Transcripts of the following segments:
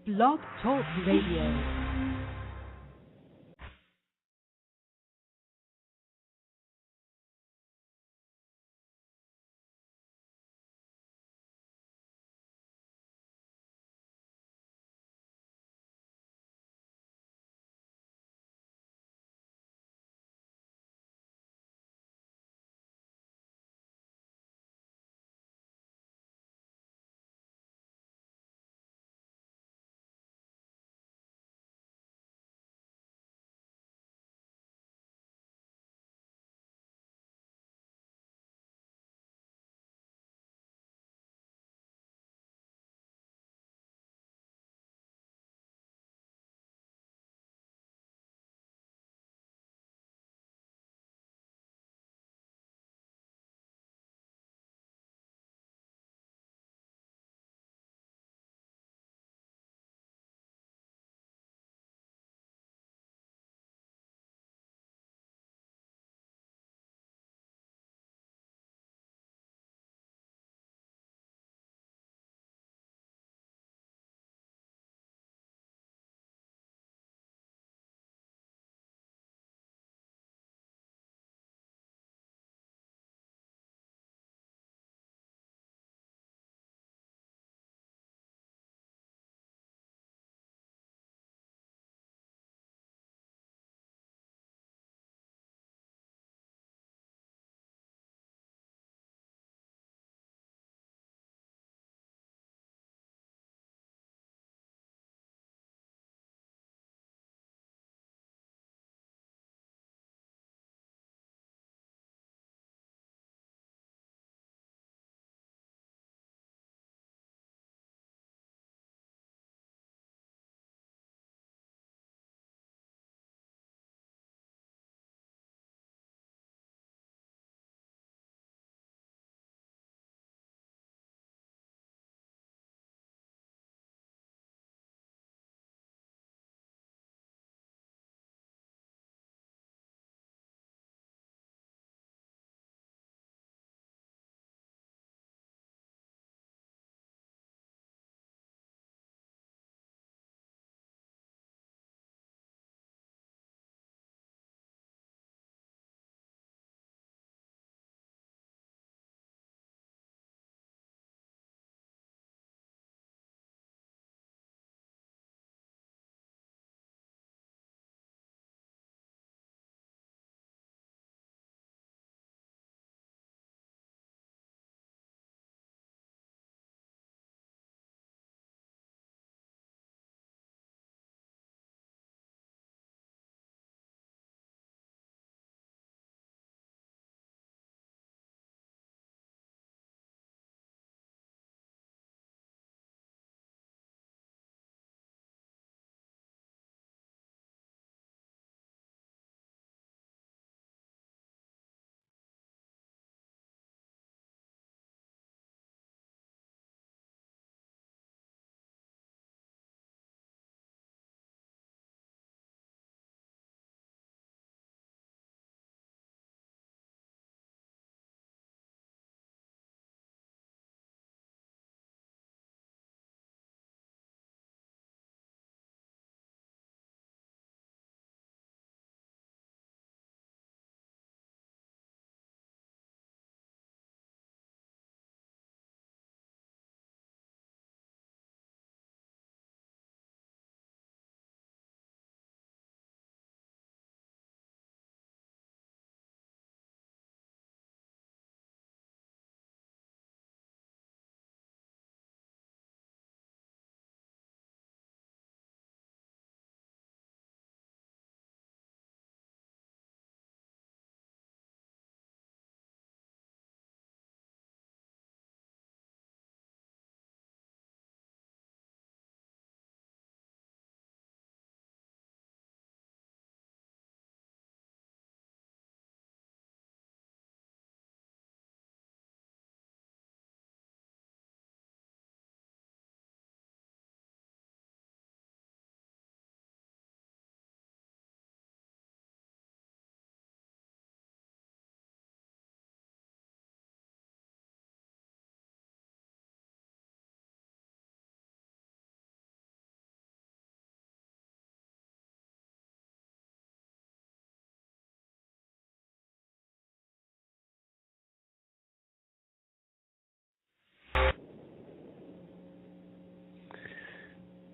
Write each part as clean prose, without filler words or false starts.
Blog Talk Radio.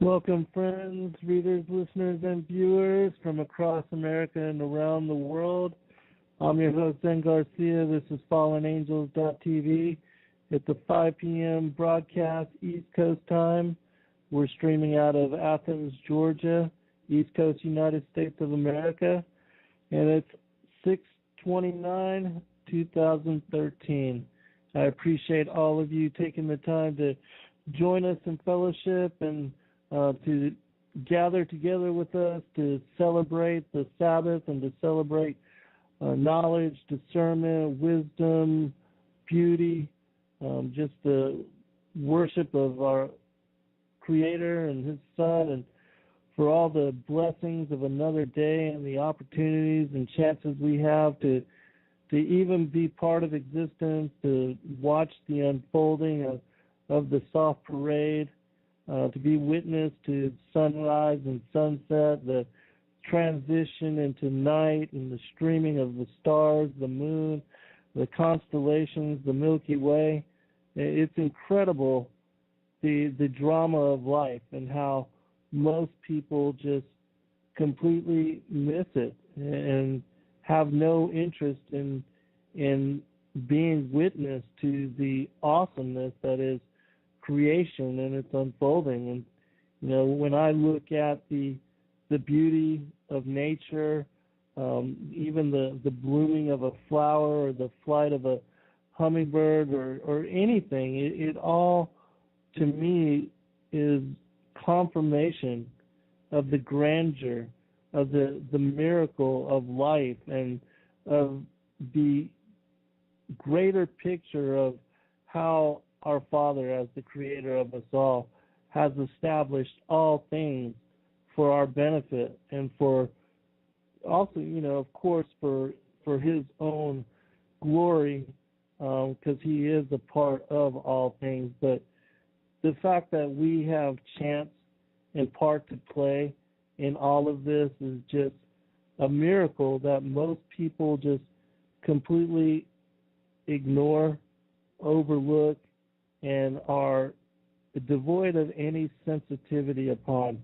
Welcome, friends, readers, listeners, and viewers from across America and around the world. I'm your host, Zen Garcia. This is FallenAngels.tv. It's a 5 p.m. broadcast, East Coast time. We're streaming out of Athens, Georgia, East Coast, United States of America. And it's 6/29/2013. I appreciate all of you taking the time to join us in fellowship and to gather together with us to celebrate the Sabbath and to celebrate knowledge, discernment, wisdom, beauty, just the worship of our Creator and His Son, and for all the blessings of another day and the opportunities and chances we have to even be part of existence, to watch the unfolding of the soft parade, to be witness to sunrise and sunset, the transition into night and the streaming of the stars, the moon, the constellations, the Milky Way. It's incredible, the drama of life and how most people just completely miss it and have no interest in being witness to the awesomeness that is creation and its unfolding. And when I look at the beauty of nature, even the blooming of a flower or the flight of a hummingbird or anything, it all to me is confirmation of the grandeur of the miracle of life and of the greater picture of how our Father, as the Creator of us all, has established all things for our benefit and for also, of course, for His own glory, because He is a part of all things. But the fact that we have chance and part to play in all of this is just a miracle that most people just completely ignore, overlook, and are devoid of any sensitivity upon.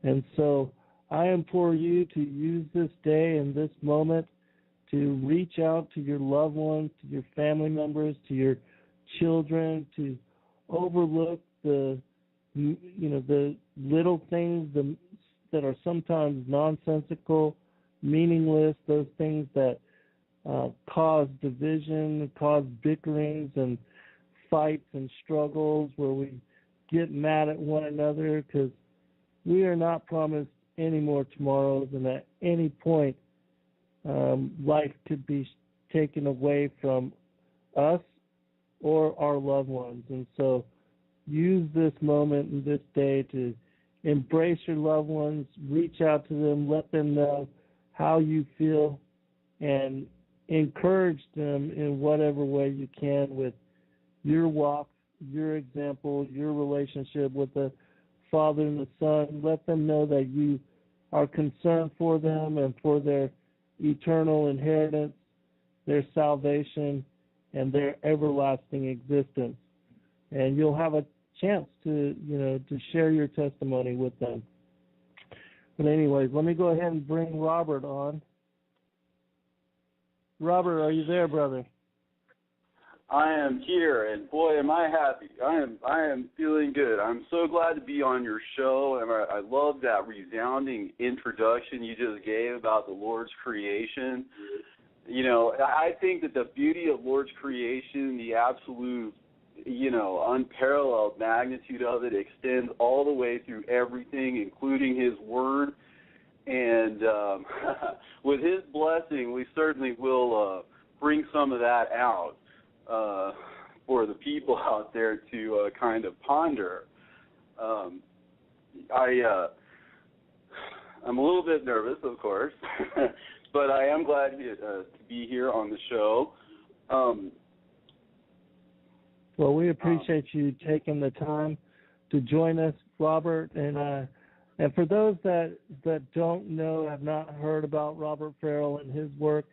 And so I implore you to use this day and this moment to reach out to your loved ones, to your family members, to your children, to overlook the little things that are sometimes nonsensical, meaningless, those things that cause division, cause bickerings and fights and struggles where we get mad at one another, because we are not promised any more tomorrows, and at any point life could be taken away from us or our loved ones. And so use this moment and this day to embrace your loved ones, reach out to them, let them know how you feel, and encourage them in whatever way you can with your walk, your example, your relationship with the Father and the Son. Let them know that you are concerned for them and for their eternal inheritance, their salvation, and their everlasting existence. And you'll have a chance to share your testimony with them. But anyways, let me go ahead and bring Robert on. Robert, are you there, brother? I am here, and boy, am I happy. I am feeling good. I'm so glad to be on your show, and I love that resounding introduction you just gave about the Lord's creation. I think that the beauty of Lord's creation, the absolute, unparalleled magnitude of it extends all the way through everything, including His Word. And with His blessing, we certainly will bring some of that out for the people out there to kind of ponder. I'm a little bit nervous, of course, but I am glad to be here on the show. Well, we appreciate you taking the time to join us, Robert. And for those that don't know, have not heard about Robert Ferrell and his work,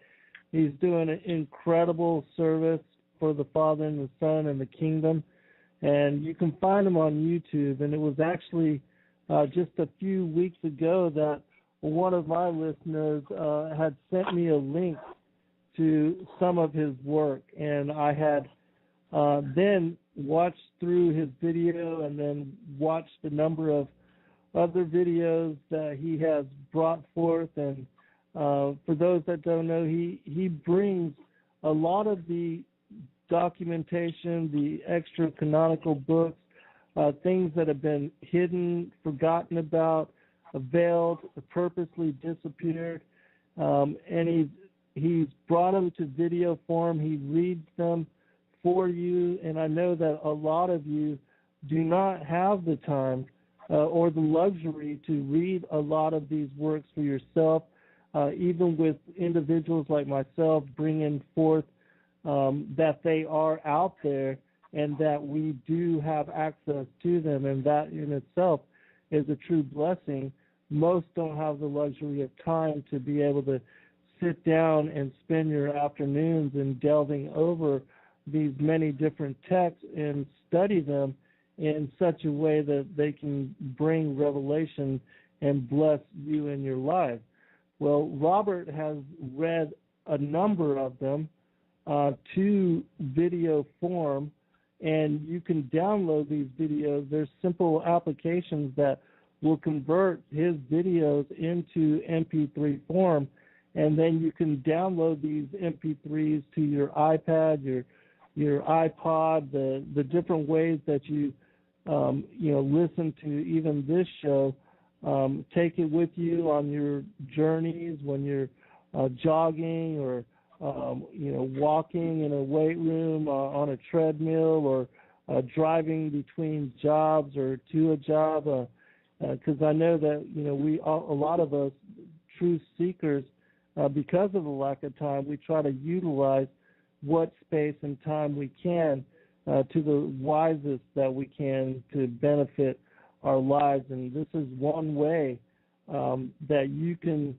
he's doing an incredible service for the Father and the Son and the Kingdom. And you can find him on YouTube. And it was actually just a few weeks ago that one of my listeners had sent me a link to some of his work, and I had then watched through his video and then watched a number of other videos that he has brought forth. And for those that don't know, he brings a lot of the documentation, the extra canonical books, things that have been hidden, forgotten about, veiled, purposely disappeared, and he's brought them to video form. He reads them for you, and I know that a lot of you do not have the time or the luxury to read a lot of these works for yourself, even with individuals like myself bringing forth that they are out there and that we do have access to them, and that in itself is a true blessing. Most don't have the luxury of time to be able to sit down and spend your afternoons in delving over these many different texts and study them in such a way that they can bring revelation and bless you in your life. Well, Robert has read a number of them to video form, and you can download these videos. There's simple applications that will convert his videos into MP3 form, and then you can download these MP3s to your iPad, your iPod, the different ways that you listen to even this show. Take it with you on your journeys when you're jogging or walking in a weight room, on a treadmill, or driving between jobs or to a job. Because I know that a lot of us truth seekers, because of the lack of time, we try to utilize what space and time we can to the wisest that we can to benefit our lives. And this is one way that you can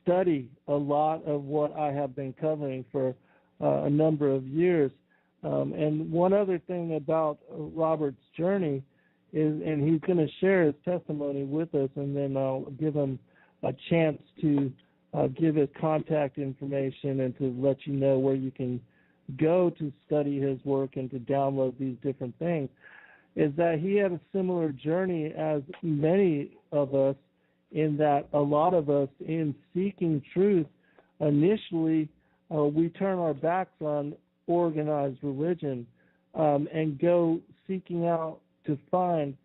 study a lot of what I have been covering for a number of years. And one other thing about Robert's journey is, and he's going to share his testimony with us, and then I'll give him a chance to give his contact information and to let you know where you can go to study his work and to download these different things, is that he had a similar journey as many of us, in that a lot of us, in seeking truth, initially we turn our backs on organized religion and go seeking out to find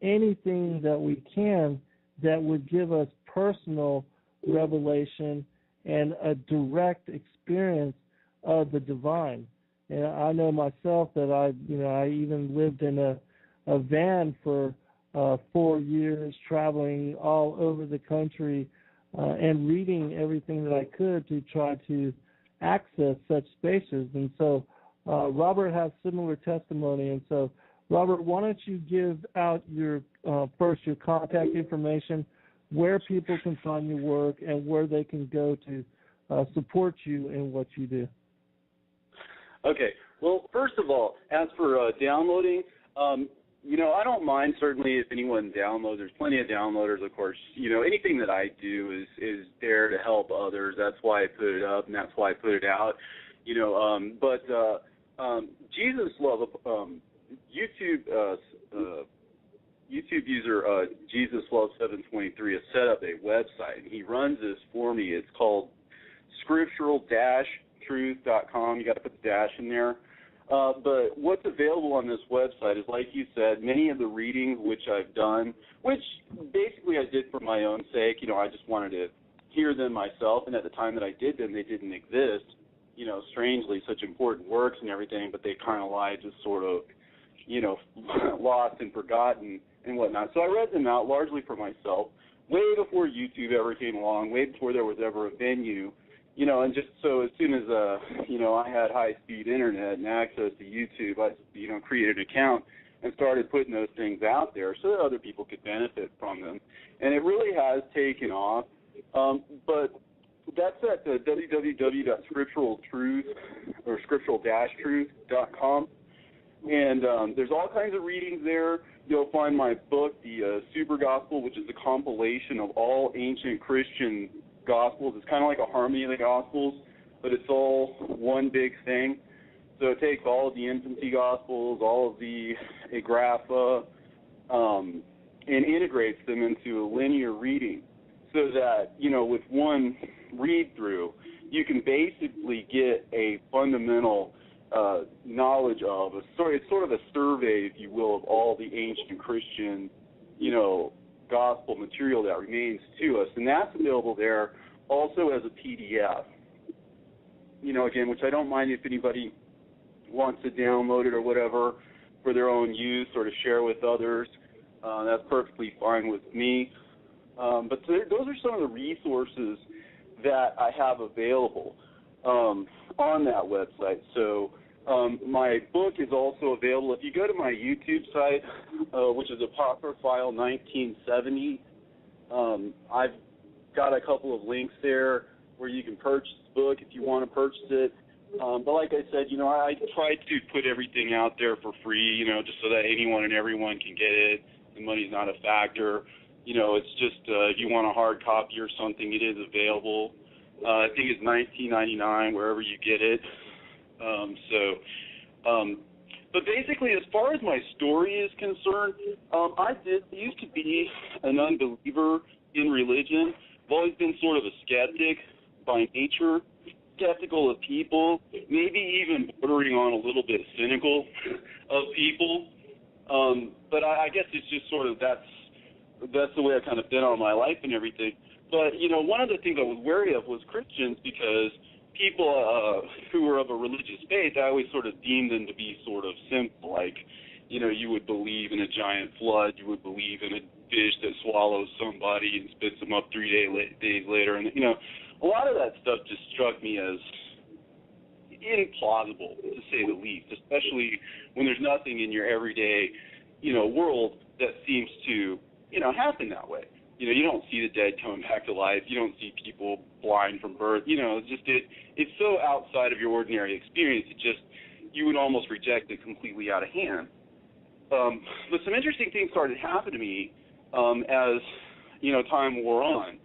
anything that we can that would give us personal revelation and a direct experience of the divine. And I know myself that I even lived in a van for 4 years, traveling all over the country and reading everything that I could to try to access such spaces. And so Robert has similar testimony. And so, Robert, why don't you give out your contact information, where people can find your work, and where they can go to support you in what you do. Okay. Well, first of all, as for downloading, I don't mind certainly if anyone downloads. There's plenty of downloaders, of course. Anything that I do is there to help others. That's why I put it up, and that's why I put it out. Jesus Love, YouTube user Jesus Love 723 has set up a website, and he runs this for me. It's called scriptural-truth.com. You got to put the dash in there. But what's available on this website is, like you said, many of the readings which I've done, which basically I did for my own sake. I just wanted to hear them myself, and at the time that I did them, they didn't exist. Strangely, such important works and everything, but they kind of lie, just sort of, lost and forgotten and whatnot. So I read them out largely for myself, way before YouTube ever came along, way before there was ever a venue. And just so as soon as, I had high-speed internet and access to YouTube, I, created an account and started putting those things out there so that other people could benefit from them. And it really has taken off. But that's at www.scriptural-truth or scriptural-truth.com. And there's all kinds of readings there. you'll find my book, the Super Gospel, which is a compilation of all ancient Christian Gospels. It's kind of like a harmony of the Gospels, but it's all one big thing. So it takes all of the infancy Gospels, all of the Agrapha, and integrates them into a linear reading so that, with one read-through, you can basically get a fundamental knowledge of, it's sort of a survey, if you will, of all the ancient Christian, gospel material that remains to us. And that's available there also as a PDF. Again, which I don't mind if anybody wants to download it or whatever for their own use or to share with others. That's perfectly fine with me. But those are some of the resources that I have available on that website. So my book is also available. If you go to my YouTube site, which is Apocryphal File 1970, I've got a couple of links there where you can purchase the book if you want to purchase it. But like I said, I try to put everything out there for free, just so that anyone and everyone can get it. The money's not a factor. It's just if you want a hard copy or something, it is available. I think it's $19.99 wherever you get it. But basically, as far as my story is concerned, I used to be an unbeliever in religion. I've always been sort of a skeptic by nature, skeptical of people, maybe even bordering on a little bit cynical of people. But I guess it's just sort of that's the way I've kind of been all my life and everything. But, one of the things I was wary of was Christians, because people who were of a religious faith, I always sort of deemed them to be sort of simple. Like, you would believe in a giant flood. You would believe in a fish that swallows somebody and spits them up 3 days later. And, a lot of that stuff just struck me as implausible, to say the least, especially when there's nothing in your everyday, world that seems to, happen that way. You don't see the dead coming back to life. You don't see people blind from birth. It's so outside of your ordinary experience. You would almost reject it completely out of hand. But some interesting things started happening to me as, time wore on.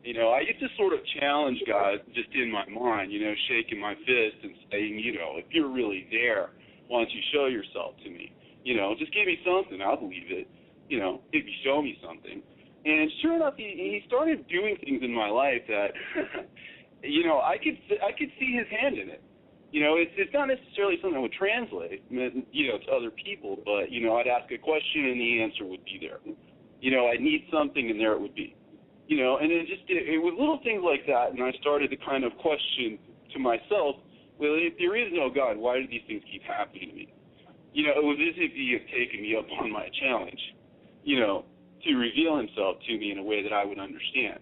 I used to sort of challenge God just in my mind, shaking my fist and saying, if you're really there, why don't you show yourself to me? Just give me something, I'll believe it. If you show me something. And sure enough, he started doing things in my life that, I could see his hand in it. It's not necessarily something that would translate, to other people, but, I'd ask a question and the answer would be there. I'd need something and there it would be. And it was little things like that, and I started to kind of question to myself, well, if there is no God, why do these things keep happening to me? It was as if he had taken me up on my challenge, to reveal himself to me in a way that I would understand.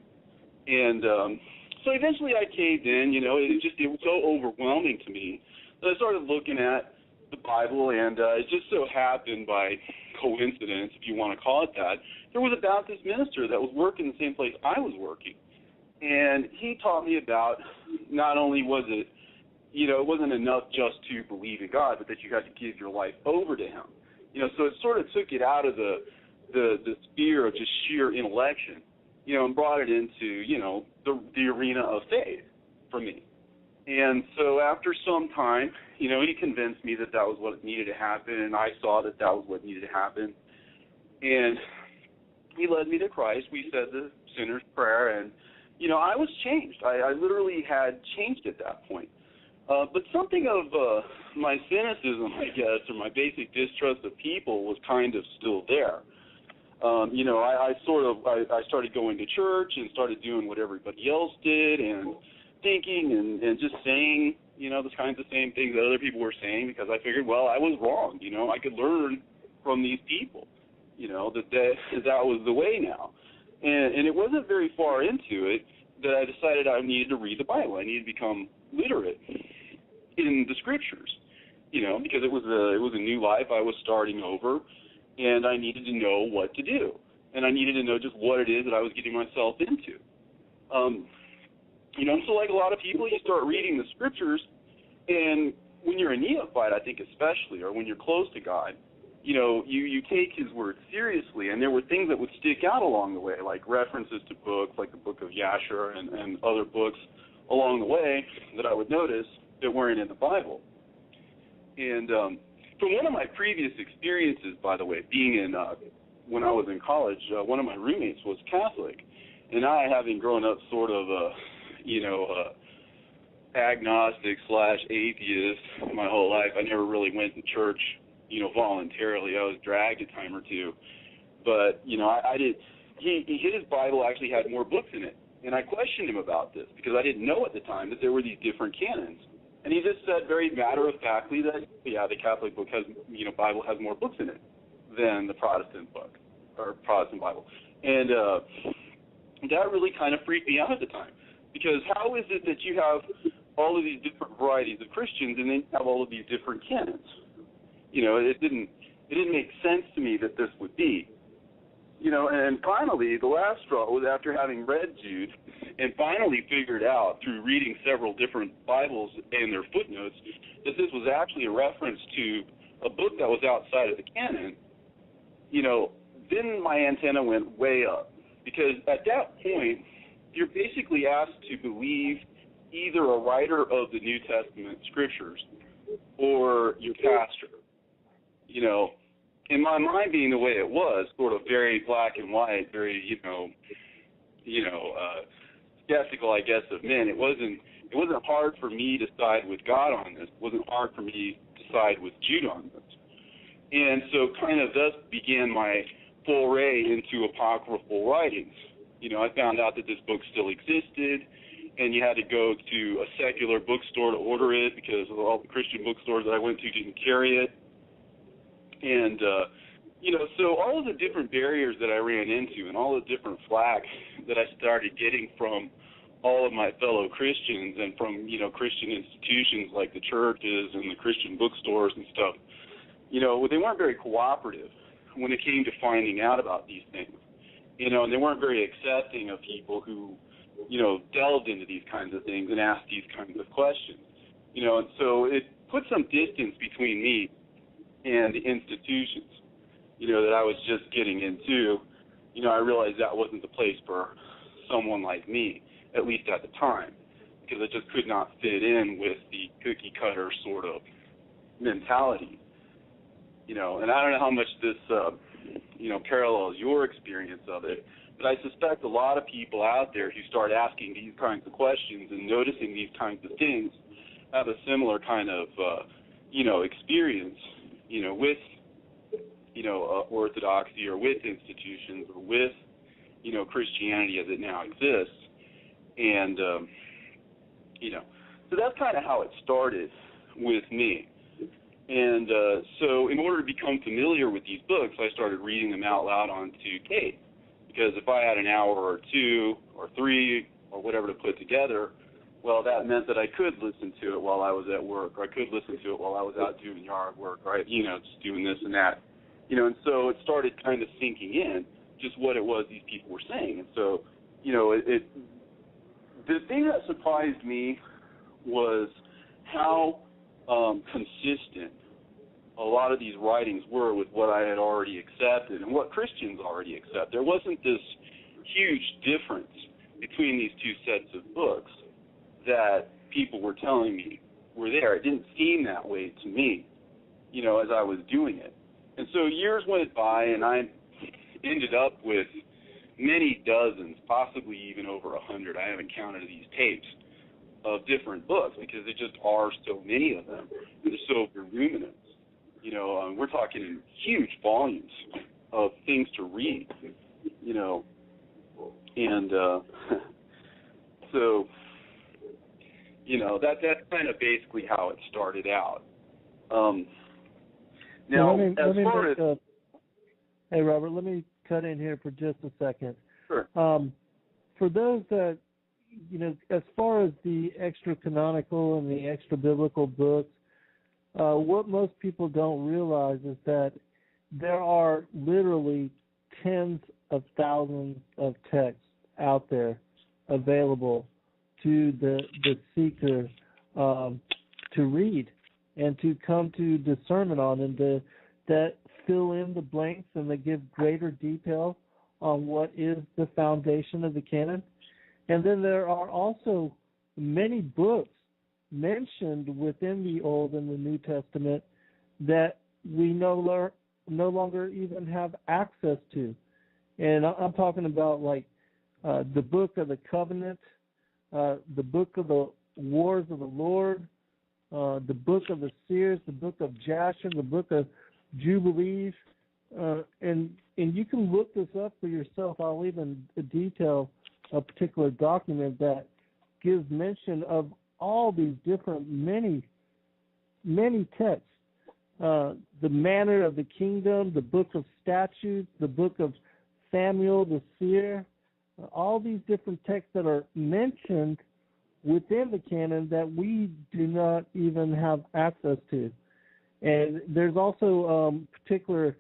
And so eventually I caved in, it was so overwhelming to me that I started looking at the Bible, and it just so happened by coincidence, if you want to call it that, there was a Baptist minister that was working the same place I was working. And he taught me about not only was it, it wasn't enough just to believe in God, but that you had to give your life over to him. So it sort of took it out of the sphere of just sheer intellection, and brought it into, the arena of faith for me. And so after some time, he convinced me that was what needed to happen, and I saw that was what needed to happen. And he led me to Christ. We said the sinner's prayer, and, I was changed. I literally had changed at that point. But something of my cynicism, I guess, or my basic distrust of people was kind of still there. I started going to church and started doing what everybody else did and thinking and just saying, the kinds of same things that other people were saying, because I figured, well, I was wrong. I could learn from these people, that was the way now. And it wasn't very far into it that I decided I needed to read the Bible. I needed to become literate in the scriptures, because it was a new life. I was starting over, and I needed to know what to do, and I needed to know just what it is that I was getting myself into. So like a lot of people, you start reading the scriptures, and when you're a neophyte, I think especially, or when you're close to God, you take his word seriously, and there were things that would stick out along the way, like references to books, like the Book of Yashar and other books along the way that I would notice that weren't in the Bible. And from one of my previous experiences, by the way, being in when I was in college, one of my roommates was Catholic, and I, having grown up sort of agnostic/atheist my whole life, I never really went to church, voluntarily. I was dragged a time or two, but I did. His Bible actually had more books in it, and I questioned him about this because I didn't know at the time that there were these different canons. And he just said very matter-of-factly that, the Catholic book has, Bible has more books in it than the Protestant book, or Protestant Bible. And that really kind of freaked me out at the time, because how is it that you have all of these different varieties of Christians and then you have all of these different canons? It didn't make sense to me that this would be. And finally, the last straw was after having read Jude and finally figured out through reading several different Bibles and their footnotes that this was actually a reference to a book that was outside of the canon. Then my antenna went way up, because at that point, you're basically asked to believe either a writer of the New Testament scriptures or your pastor. In my mind being the way it was, sort of very black and white, very, skeptical, I guess, of men, it wasn't hard for me to side with God on this. It wasn't hard for me to side with Jude on this. And so kind of thus began my foray into apocryphal writings. I found out that this book still existed, and you had to go to a secular bookstore to order it because all the Christian bookstores that I went to didn't carry it. And, so all of the different barriers that I ran into and all the different flack that I started getting from all of my fellow Christians and from, Christian institutions like the churches and the Christian bookstores and stuff, they weren't very cooperative when it came to finding out about these things. And they weren't very accepting of people who, delved into these kinds of things and asked these kinds of questions. And so it put some distance between me and the institutions, that I was just getting into. I realized that wasn't the place for someone like me, at least at the time, because I just could not fit in with the cookie-cutter sort of mentality. And I don't know how much this, parallels your experience of it, but I suspect a lot of people out there who start asking these kinds of questions and noticing these kinds of things have a similar kind of, experience, with, orthodoxy or with institutions or with, Christianity as it now exists. And, so that's kind of how it started with me. And so in order to become familiar with these books, I started reading them out loud onto tape, because if I had an hour or two or three or whatever to put together, well, that meant that I could listen to it while I was at work, or I could listen to it while I was out doing yard work, right? Just doing this and that. And so it started kind of sinking in just what it was these people were saying. And so, the thing that surprised me was how consistent a lot of these writings were with what I had already accepted and what Christians already accept. There wasn't this huge difference between these two sets of books that people were telling me were there. It didn't seem that way to me, as I was doing it. And so years went by, and I ended up with many dozens, possibly even over 100. I haven't counted these tapes of different books because there just are so many of them. They're so voluminous. We're talking in huge volumes of things to read, and so, that's kind of basically how it started out. Now, hey, Robert, let me cut in here for just a second. Sure. For those that, as far as the extra-canonical and the extra-biblical books, what most people don't realize is that there are literally tens of thousands of texts out there available to the seeker to read and to come to discernment on, and that fill in the blanks and they give greater detail on what is the foundation of the canon. And then there are also many books mentioned within the Old and the New Testament that we no longer even have access to. And I'm talking about like the Book of the Covenant, the Book of the Wars of the Lord, the Book of the Seers, the Book of Jasher, the Book of Jubilees, and you can look this up for yourself. I'll even detail a particular document that gives mention of all these different many texts. The Manner of the Kingdom, the Book of Statutes, the Book of Samuel the Seer, all these different texts that are mentioned within the canon that we do not even have access to. And there's also particular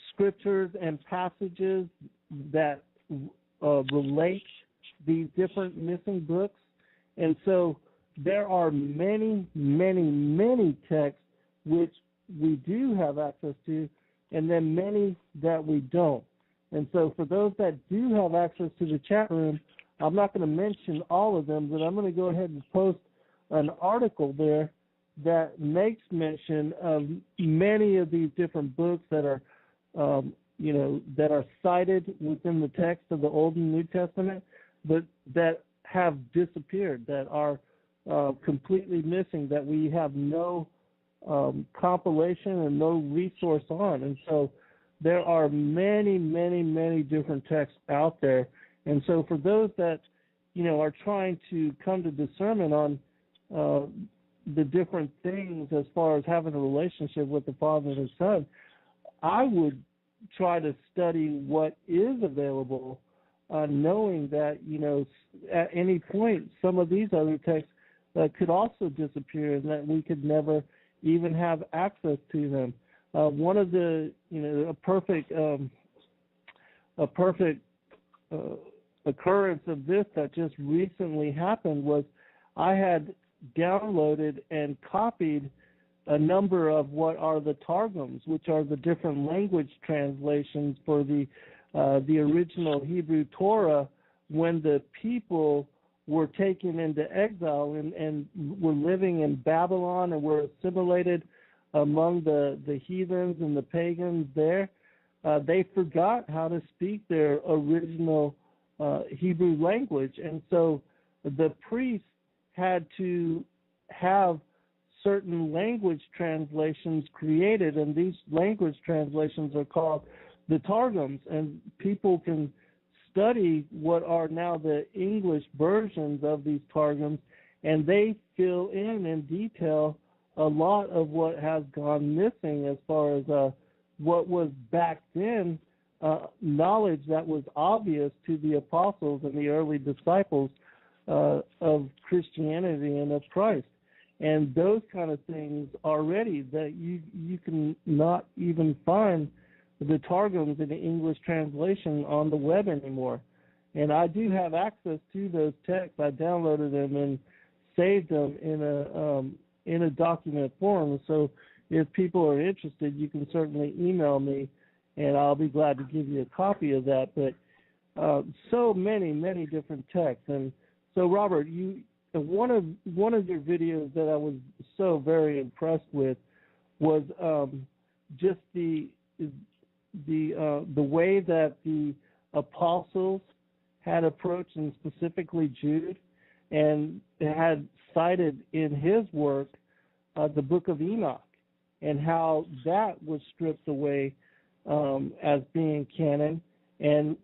scriptures and passages that relate these different missing books. And so there are many, many, many texts which we do have access to, and then many that we don't. And so for those that do have access to the chat room, I'm not going to mention all of them, but I'm going to go ahead and post an article there that makes mention of many of these different books that are, that are cited within the text of the Old and New Testament, but that have disappeared, that are completely missing, that we have no compilation and no resource on. And so there are many, many, many different texts out there. And so for those that, are trying to come to discernment on the different things as far as having a relationship with the Father and His Son, I would try to study what is available, knowing that, at any point some of these other texts could also disappear and that we could never even have access to them. One of the, a perfect occurrence of this that just recently happened was I had downloaded and copied a number of what are the Targums, which are the different language translations for the original Hebrew Torah when the people were taken into exile and were living in Babylon and were assimilated among the heathens and the pagans there. They forgot how to speak their original Hebrew language. And so the priests had to have certain language translations created, and these language translations are called the Targums, and people can study what are now the English versions of these Targums, and they fill in detail a lot of what has gone missing as far as what was back then knowledge that was obvious to the apostles and the early disciples of Christianity and of Christ. And those kind of things already that you can not even find the Targums in the English translation on the web anymore. And I do have access to those texts. I downloaded them and saved them in a document form. So if people are interested, you can certainly email me, and I'll be glad to give you a copy of that. But so many, many different texts. And so, Robert, one of your videos that I was so very impressed with was just the way that the apostles had approached, and specifically Jude, and had cited in his work the book of Enoch, and how that was stripped away as being canon and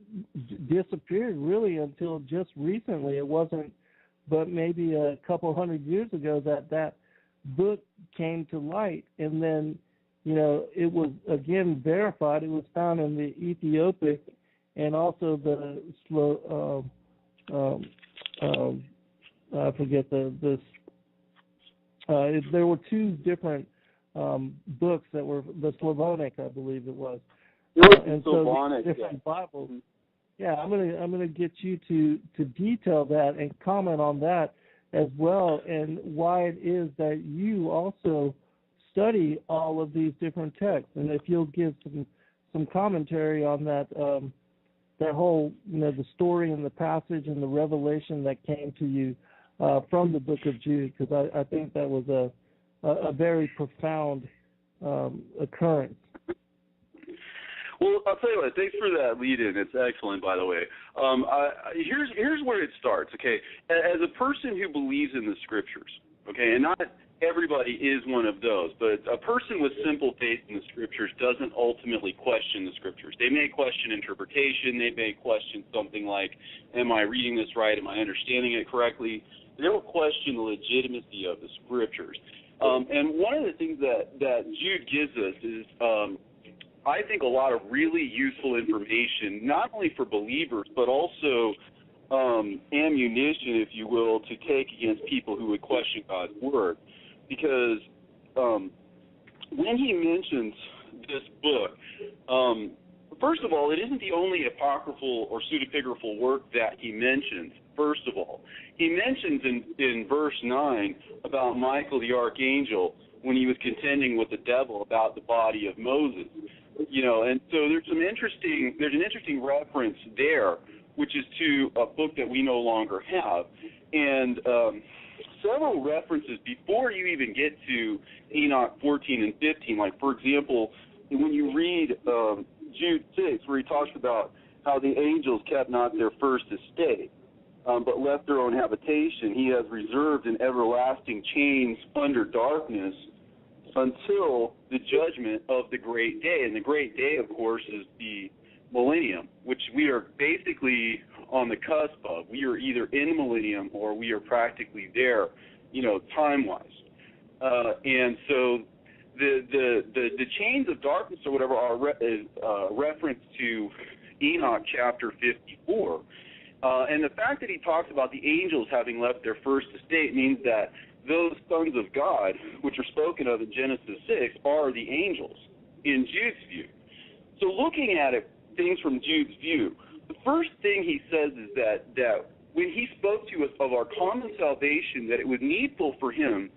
disappeared really until just recently. It wasn't but maybe a couple hundred years ago that book came to light, and then it was again verified. It was found in the Ethiopic and also the I forget there were two different books that were the Slavonic, I believe it was, and Slavonic, so different Bibles. Mm-hmm. Yeah, I'm gonna get you to detail that and comment on that as well, and why it is that you also study all of these different texts. And if you'll give some commentary on that that whole, the story and the passage and the revelation that came to you from the book of Jude, because I think that was a very profound occurrence. Well, I'll tell you what. Thanks for that lead-in. It's excellent, by the way. Here's where it starts. Okay, as a person who believes in the Scriptures, okay, and not everybody is one of those, but a person with simple faith in the Scriptures doesn't ultimately question the Scriptures. They may question interpretation. They may question something like, "Am I reading this right? Am I understanding it correctly?" They don't question the legitimacy of the Scriptures. And one of the things that Jude gives us is, I think, a lot of really useful information, not only for believers, but also ammunition, if you will, to take against people who would question God's Word. Because when he mentions this book, first of all, it isn't the only apocryphal or pseudepigraphal work that he mentions, first of all. He mentions in verse 9 about Michael the archangel when he was contending with the devil about the body of Moses. And so there's an interesting reference there, which is to a book that we no longer have. And several references before you even get to Enoch 14 and 15. Like, for example, when you read Jude 6, where he talks about how the angels kept not their first estate, but left their own habitation, he has reserved in everlasting chains under darkness until the judgment of the great day. And the great day, of course, is the millennium, which we are basically on the cusp of. We are either in the millennium or we are practically there, time-wise. And so the chains of darkness or whatever are reference to Enoch chapter 54. And the fact that he talks about the angels having left their first estate means that those sons of God, which are spoken of in Genesis 6, are the angels in Jude's view. So looking at it, things from Jude's view, the first thing he says is that when he spoke to us of our common salvation, that it was needful for him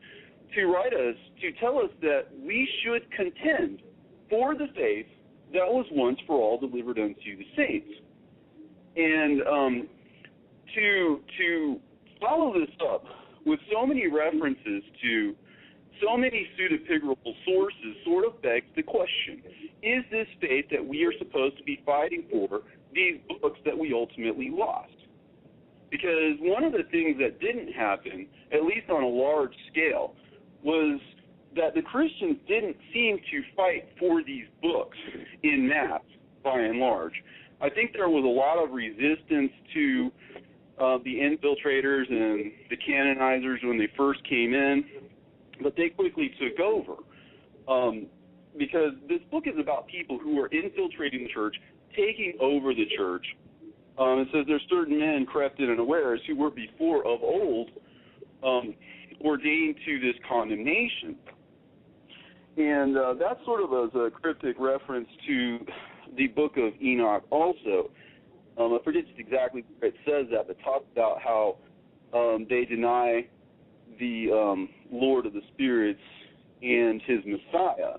to write us, to tell us that we should contend for the faith that was once for all delivered unto the saints. And to follow this up with so many references to so many pseudepigraphal sources sort of begs the question, is this faith that we are supposed to be fighting for these books that we ultimately lost? Because one of the things that didn't happen, at least on a large scale, was that the Christians didn't seem to fight for these books in mass, by and large. I think there was a lot of resistance to the infiltrators and the canonizers when they first came in, but they quickly took over because this book is about people who are infiltrating the church, taking over the church. It says there's certain men crept in unawares who were before of old ordained to this condemnation. And that sort of was a cryptic reference to the book of Enoch also. I forget just exactly where it says that, but talks about how they deny the Lord of the Spirits and his Messiah,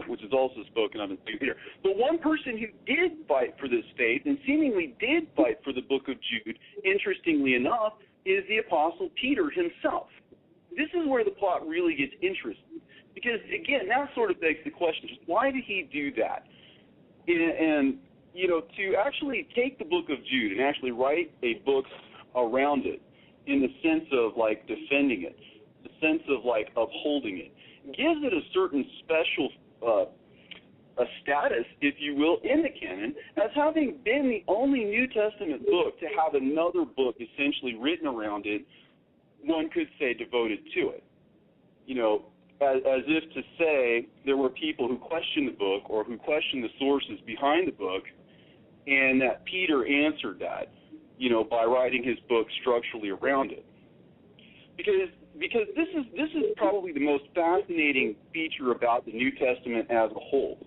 which is also spoken of in 2 Peter. But one person who did fight for this faith and seemingly did fight for the book of Jude, interestingly enough, is the Apostle Peter himself. This is where the plot really gets interesting. Because, again, that sort of begs the question, just why did he do that? And to actually take the book of Jude and actually write a book around it in the sense of, like, defending it, the sense of, like, upholding it, gives it a certain special a status, if you will, in the canon, as having been the only New Testament book to have another book essentially written around it, one could say devoted to it. As if to say there were people who questioned the book or who questioned the sources behind the book, and that Peter answered that, by writing his book structurally around it. Because this is probably the most fascinating feature about the New Testament as a whole,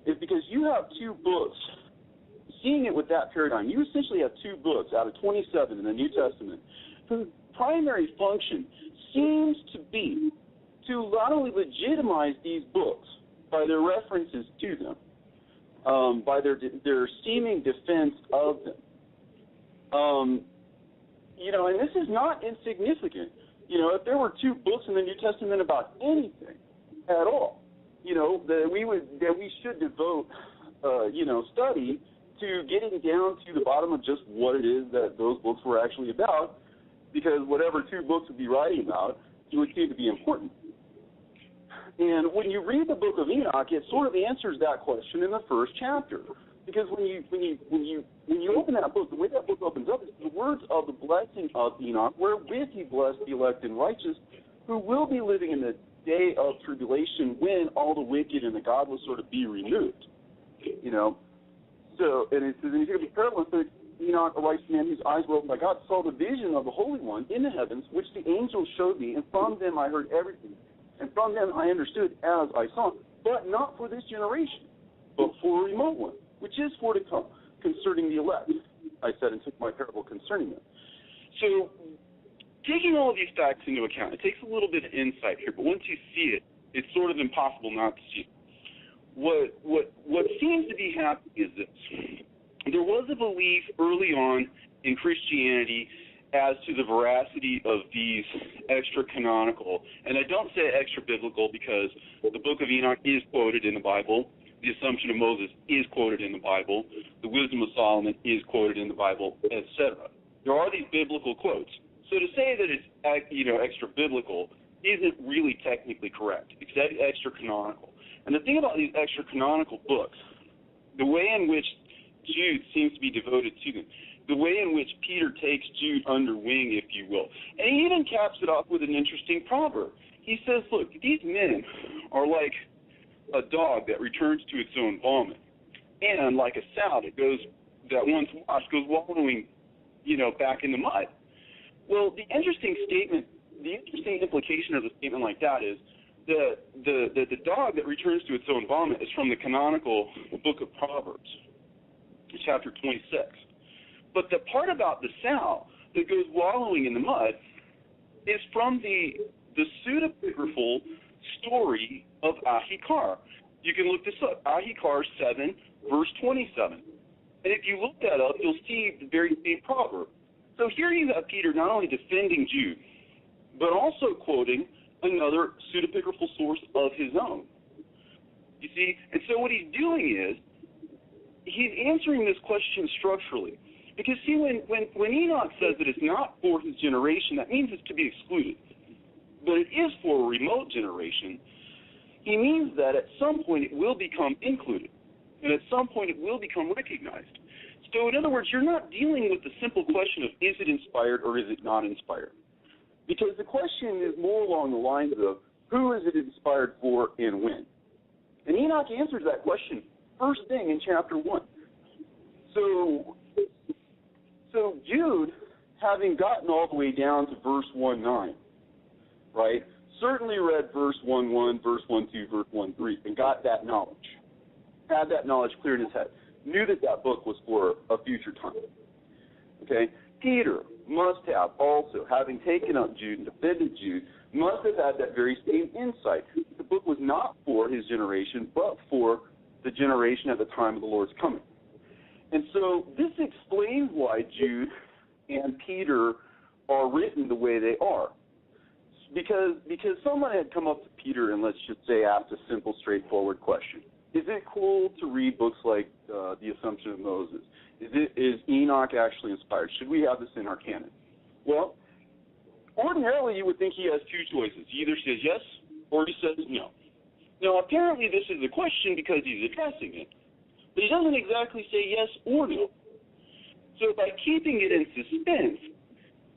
is because you have two books. Seeing it with that paradigm, you essentially have two books out of 27 in the New Testament whose primary function seems to be to not only legitimize these books by their references to them, by their seeming defense of them. You know, and this is not insignificant. You know, if there were 2 books in the New Testament about anything at all, you know, that we should devote, you know, study to getting down to the bottom of just what it is that those books were actually about, because whatever 2 books would be writing about, it would seem to be important. And when you read the book of Enoch, it sort of answers that question in the first chapter. Because when you open that book, the way that book opens up is the words of the blessing of Enoch, wherewith he blessed the elect and righteous, who will be living in the day of tribulation when all the wicked and the godless sort of be removed. You know? So, and it says, and you hear the parable, so Enoch, a righteous man whose eyes were opened by God, saw the vision of the Holy One in the heavens, which the angels showed me, and from them I heard everything. And from them I understood as I saw, but not for this generation, but for a remote one, which is for to come, concerning the elect. I said and took my parable concerning them. So, taking all of these facts into account, it takes a little bit of insight here, but once you see it, it's sort of impossible not to see it. What seems to be happening is this. There was a belief early on in Christianity as to the veracity of these extra-canonical, and I don't say extra-biblical because the book of Enoch is quoted in the Bible, the Assumption of Moses is quoted in the Bible, the Wisdom of Solomon is quoted in the Bible, etc. There are these biblical quotes. So to say that it's, you know, extra-biblical isn't really technically correct. It's extra-canonical. And the thing about these extra-canonical books, the way in which Jude seems to be devoted to them, the way in which Peter takes Jude under wing, if you will. And he even caps it off with an interesting proverb. He says, look, these men are like a dog that returns to its own vomit, and like a sow that once washed goes wallowing, you know, back in the mud. Well, the interesting implication of a statement like that is the dog that returns to its own vomit is from the canonical book of Proverbs, chapter 26. But the part about the sow that goes wallowing in the mud is from the pseudepigraphal story of Ahikar. You can look this up, Ahikar 7, verse 27. And if you look that up, you'll see the very same proverb. So here you have Peter not only defending Jude, but also quoting another pseudepigraphal source of his own. You see? And so what he's doing is he's answering this question structurally. Because, see, when Enoch says that it's not for his generation, that means it's to be excluded. But it is for a remote generation. He means that at some point it will become included. And at some point it will become recognized. So, in other words, you're not dealing with the simple question of is it inspired or is it not inspired? Because the question is more along the lines of who is it inspired for and when. And Enoch answers that question first thing in chapter 1. So Jude, having gotten all the way down to verse 1:9, right, certainly read verse 1:1, verse 1:2, verse 1:3, and got that knowledge, had that knowledge clear in his head, knew that that book was for a future time. Okay? Peter must have also, having taken up Jude and defended Jude, must have had that very same insight. The book was not for his generation, but for the generation at the time of the Lord's coming. And so this explains why Jude and Peter are written the way they are. Because someone had come up to Peter and, let's just say, asked a simple, straightforward question. Is it cool to read books like The Assumption of Moses? Is Enoch actually inspired? Should we have this in our canon? Well, ordinarily you would think he has two choices. He either says yes or he says no. Now, apparently this is a question because he's addressing it. But he doesn't exactly say yes or no. So by keeping it in suspense,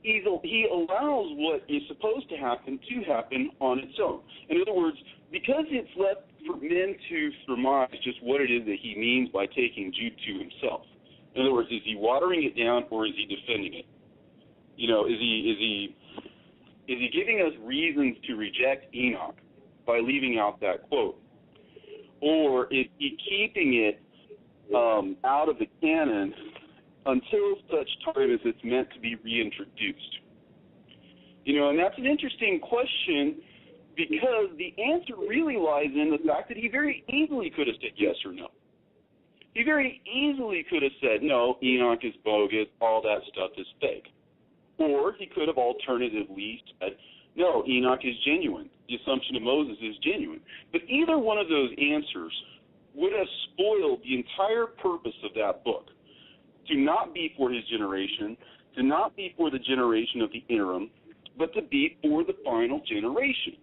he allows what is supposed to happen on its own. In other words, because it's left for men to surmise just what it is that he means by taking Jude to himself. In other words, is he watering it down or is he defending it? You know, is he giving us reasons to reject Enoch by leaving out that quote? Or is he keeping it out of the canon until such time as it's meant to be reintroduced? You know, and that's an interesting question because the answer really lies in the fact that he very easily could have said yes or no. He very easily could have said, no, Enoch is bogus, all that stuff is fake. Or he could have alternatively said, no, Enoch is genuine. The assumption of Moses is genuine. But either one of those answers would have spoiled the entire purpose of that book, to not be for his generation, to not be for the generation of the interim, but to be for the final generation.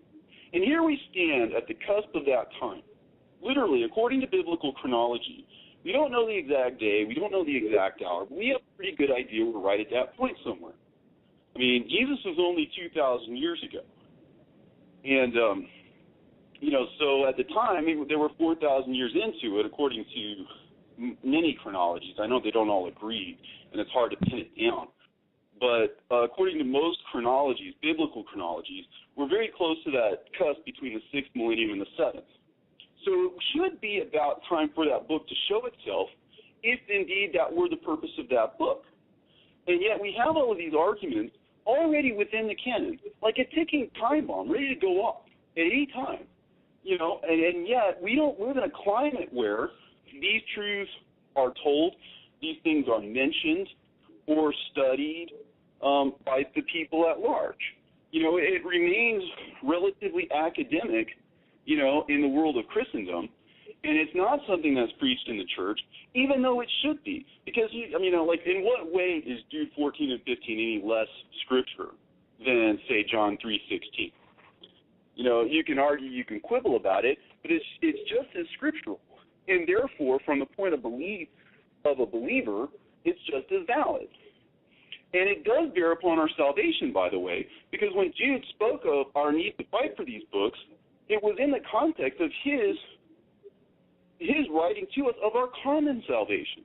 And here we stand at the cusp of that time. Literally, according to biblical chronology, we don't know the exact day, we don't know the exact hour, but we have a pretty good idea we're right at that point somewhere. I mean, Jesus was only 2,000 years ago. And, so at the time, there were 4,000 years into it, according to many chronologies. I know they don't all agree, and it's hard to pin it down. But according to most chronologies, biblical chronologies, we're very close to that cusp between the 6th millennium and the 7th. So it should be about time for that book to show itself, if indeed that were the purpose of that book. And yet we have all of these arguments already within the canon, like a ticking time bomb, ready to go off at any time. And yet we live in a climate where these truths are told, these things are mentioned or studied by the people at large. It remains relatively academic, in the world of Christendom, and it's not something that's preached in the church, even though it should be. Because, in what way is Jude 14 and 15 any less scripture than, say, John 3:16? You can argue, you can quibble about it, but it's just as scriptural. And therefore, from the point of belief of a believer, it's just as valid. And it does bear upon our salvation, by the way, because when Jude spoke of our need to fight for these books, it was in the context of his writing to us of our common salvation,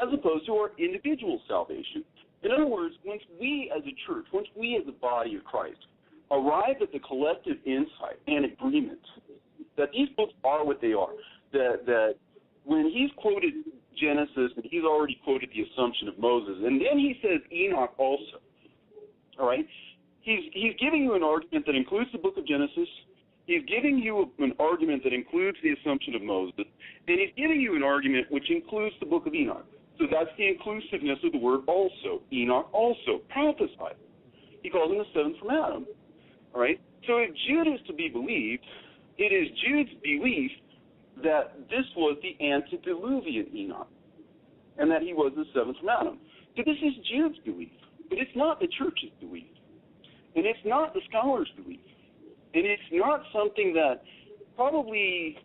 as opposed to our individual salvation. In other words, once we as a church, once we as the body of Christ, arrive at the collective insight and agreement that these books are what they are, that when he's quoted Genesis, and he's already quoted the assumption of Moses, and then he says Enoch also, all right? He's giving you an argument that includes the book of Genesis. He's giving you an argument that includes the assumption of Moses, and he's giving you an argument which includes the book of Enoch. So that's the inclusiveness of the word also. Enoch also prophesied. He calls him the seventh from Adam. All right? So if Jude is to be believed, it is Jude's belief that this was the antediluvian Enoch, and that he was the seventh from Adam. So this is Jude's belief, but it's not the church's belief, and it's not the scholars' belief. And it's not something that probably,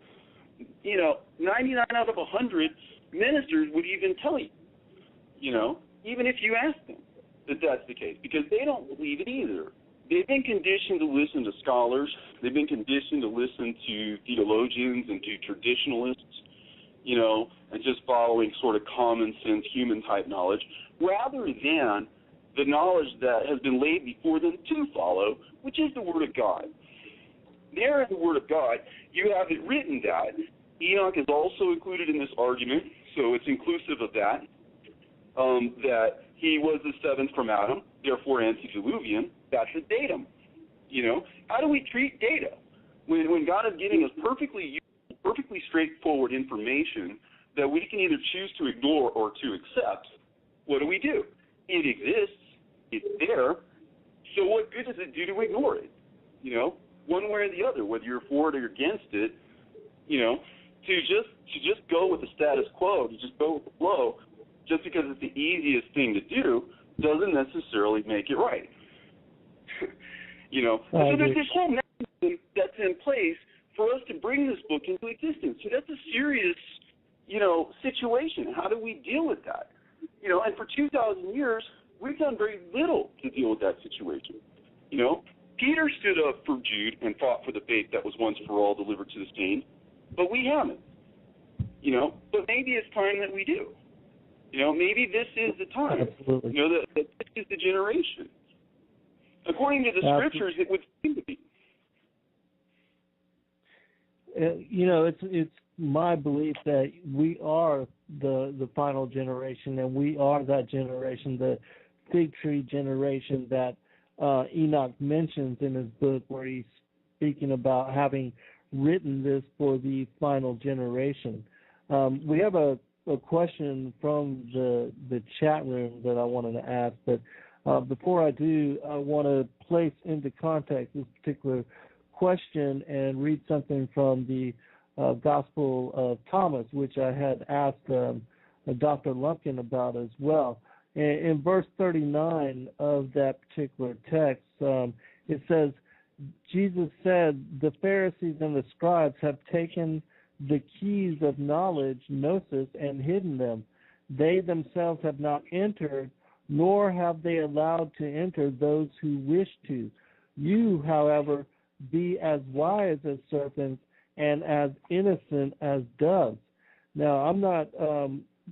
99 out of 100 ministers would even tell you, even if you ask them that that's the case, because they don't believe it either. They've been conditioned to listen to scholars. They've been conditioned to listen to theologians and to traditionalists, and just following sort of common sense human type knowledge, rather than the knowledge that has been laid before them to follow, which is the Word of God. There in the Word of God, you have it written that Enoch is also included in this argument, so it's inclusive of that, that he was the seventh from Adam, therefore antediluvian. That's a datum. How do we treat data? When God is giving us perfectly straightforward information that we can either choose to ignore or to accept, what do? It exists. It's there. So what good does it do to ignore it? One way or the other, whether you're for it or against it, to just go with the status quo, to just go with the flow, just because it's the easiest thing to do, doesn't necessarily make it right. So there's this whole mechanism that's in place for us to bring this book into existence. So that's a serious, situation. How do we deal with that? And for 2,000 years, we've done very little to deal with that situation. Peter stood up for Jude and fought for the faith that was once for all delivered to the saints, but we haven't. But maybe it's time that we do. Maybe this is the time. Absolutely. That this is the generation. According to the scriptures, it would seem to be. It's my belief that we are the final generation, and we are that generation, the fig tree generation that Enoch mentions in his book, where he speaking about having written this for the final generation. We have a question from the chat room that I wanted to ask, but before I do, I want to place into context this particular question and read something from the Gospel of Thomas, which I had asked Dr. Lumpkin about as well. In verse 39 of that particular text, it says, Jesus said, the Pharisees and the scribes have taken the keys of knowledge, gnosis, and hidden them. They themselves have not entered, nor have they allowed to enter those who wish to. You, however, be as wise as serpents and as innocent as doves. Now, I'm not,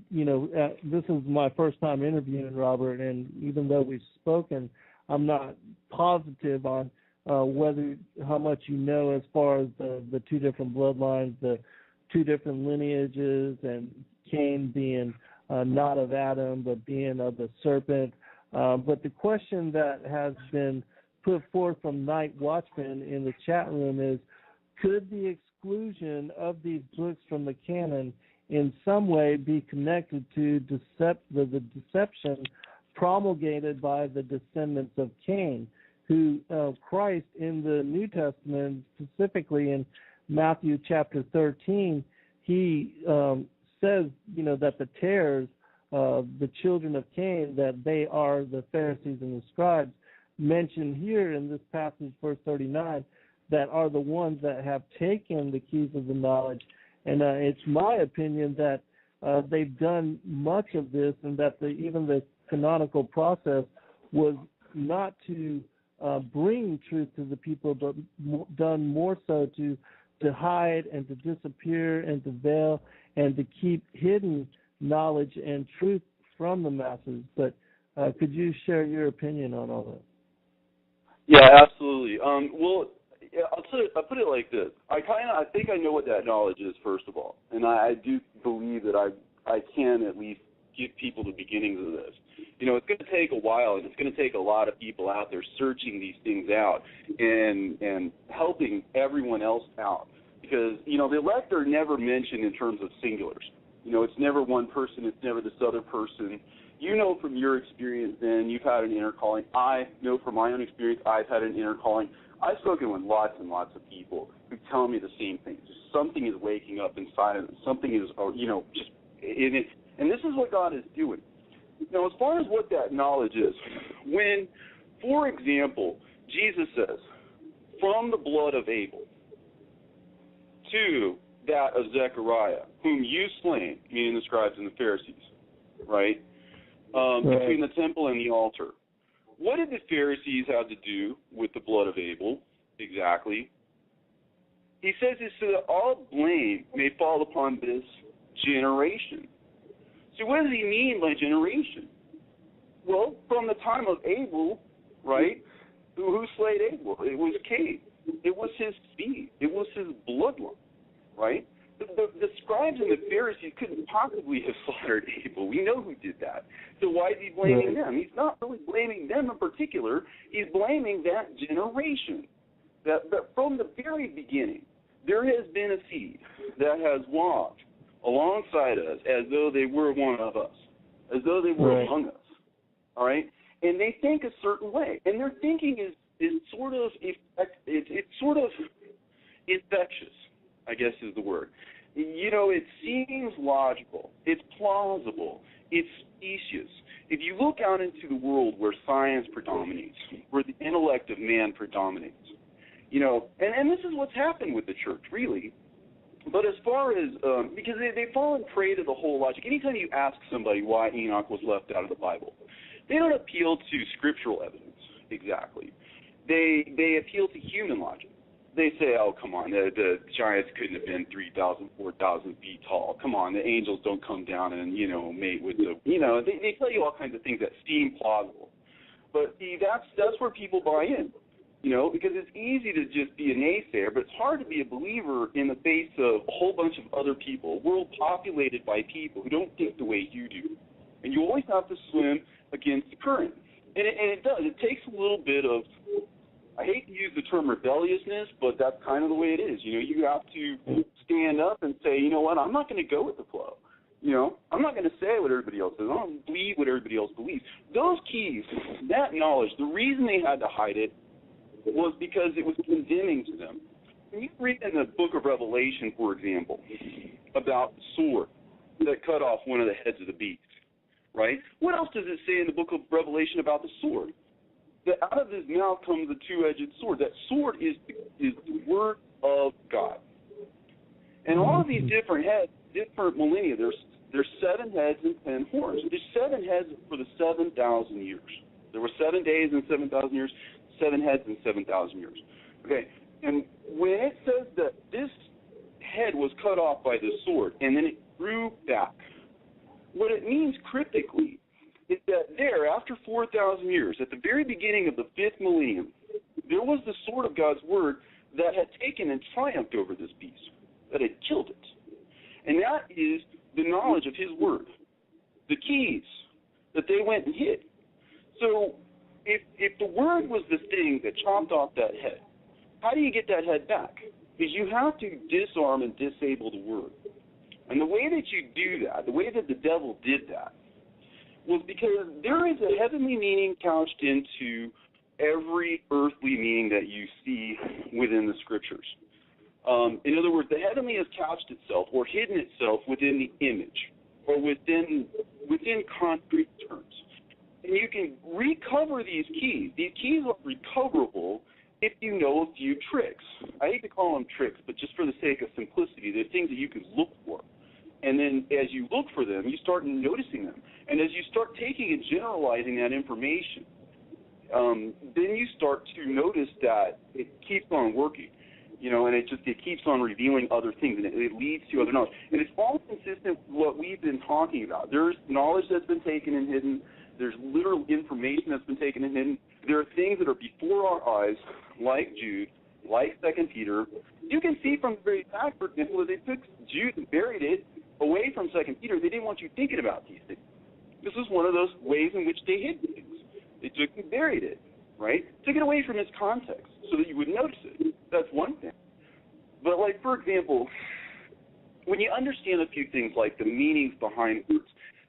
this is my first time interviewing Robert, and even though we've spoken, I'm not positive on how much you know as far as the two different bloodlines, the two different lineages, and Cain being not of Adam, but being of the serpent. But the question that has been put forth from Night Watchman in the chat room is, could the exclusion of these books from the canon in some way be connected to the deception promulgated by the descendants of Cain, who Christ in the New Testament, specifically in Matthew chapter 13, he says, that the tares, the children of Cain, that they are the Pharisees and the scribes, mentioned here in this passage, verse 39, that are the ones that have taken the keys of the knowledge. And it's my opinion that they've done much of this, and that even the canonical process was not to bring truth to the people, but done more so to hide and to disappear and to veil and to keep hidden knowledge and truth from the masses. But could you share your opinion on all that? Yeah, absolutely. Well, I'll put it like this. I think I know what that knowledge is, first of all, and I do believe that I can at least give people the beginnings of this. It's going to take a while, and it's going to take a lot of people out there searching these things out and helping everyone else out, because the elect are never mentioned in terms of singulars. It's never one person. It's never this other person. From your experience, then you've had an inner calling. I know from my own experience, I've had an inner calling. I've spoken with lots and lots of people who tell me the same thing. Just something is waking up inside of them. Something is, just in it. And this is what God is doing. As far as what that knowledge is, when, for example, Jesus says, from the blood of Abel to that of Zechariah, whom you slain, meaning the scribes and the Pharisees, right? Between the temple and the altar. What did the Pharisees have to do with the blood of Abel? Exactly. He says it's so that all blame may fall upon this generation. So what does he mean by generation? Well, from the time of Abel, right, who slayed Abel? It was Cain. It was his seed. It was his bloodline, right? The scribes and the Pharisees couldn't possibly have slaughtered Abel. We know who did that. So why is he blaming them? He's not really blaming them in particular. He's blaming that generation. That from the very beginning, there has been a seed that has walked alongside us as though they were one of us, as though they were among us. All right? And they think a certain way. And their thinking is sort of infectious, I guess is the word. It seems logical. It's plausible. It's specious. If you look out into the world where science predominates, where the intellect of man predominates, and this is what's happened with the church, really. But as far as, because they've fallen prey to the whole logic. Anytime you ask somebody why Enoch was left out of the Bible, they don't appeal to scriptural evidence exactly. They appeal to human logic. They say, oh, come on, the giants couldn't have been 3,000, 4,000 feet tall. Come on, the angels don't come down and, mate with the, they tell you all kinds of things that seem plausible. But see, that's where people buy in, because it's easy to just be a naysayer, but it's hard to be a believer in the face of a whole bunch of other people, a world populated by people who don't think the way you do. And you always have to swim against the current. And it does. It takes a little bit of I hate to use the term rebelliousness, but that's kind of the way it is. You have to stand up and say, you know what, I'm not going to go with the flow. I'm not going to say what everybody else says. I don't believe what everybody else believes. Those keys, that knowledge, the reason they had to hide it was because it was condemning to them. When you read in the book of Revelation, for example, about the sword that cut off one of the heads of the beast, right? What else does it say in the book of Revelation about the sword? That out of his mouth comes a two-edged sword. That sword is the word of God. And all of these different heads, different millennia, there's 7 heads and 10 horns. There's 7 heads for the 7,000 years. There were 7 days and 7,000 years, 7 heads and 7,000 years. Okay, and when it says that this head was cut off by the sword and then it grew back, what it means cryptically is that there, after 4,000 years, at the very beginning of the 5th millennium, there was the sword of God's word that had taken and triumphed over this beast, that had killed it. And that is the knowledge of his word, the keys that they went and hid. So if the word was the thing that chopped off that head, how do you get that head back? Because you have to disarm and disable the word. And the way that you do that, the way that the devil did that, was because there is a heavenly meaning couched into every earthly meaning that you see within the scriptures. In other words, the heavenly has couched itself or hidden itself within the image or within concrete terms. And you can recover these keys. These keys are recoverable if you know a few tricks. I hate to call them tricks, but just for the sake of simplicity, they're things that you can look for. And then as you look for them, you start noticing them. And as you start taking and generalizing that information, then you start to notice that it keeps on working, and it keeps on revealing other things, and it leads to other knowledge. And it's all consistent with what we've been talking about. There's knowledge that's been taken and hidden. There's literal information that's been taken and hidden. There are things that are before our eyes, like Jude, like 2 Peter. You can see from the very fact, for example, that they took Jude and buried it away from 2 Peter. They didn't want you thinking about these things. This is one of those ways in which they hid things. They took and buried it, right? Took it away from its context so that you would notice it. That's one thing. But, like, for example, when you understand a few things like the meanings behind words,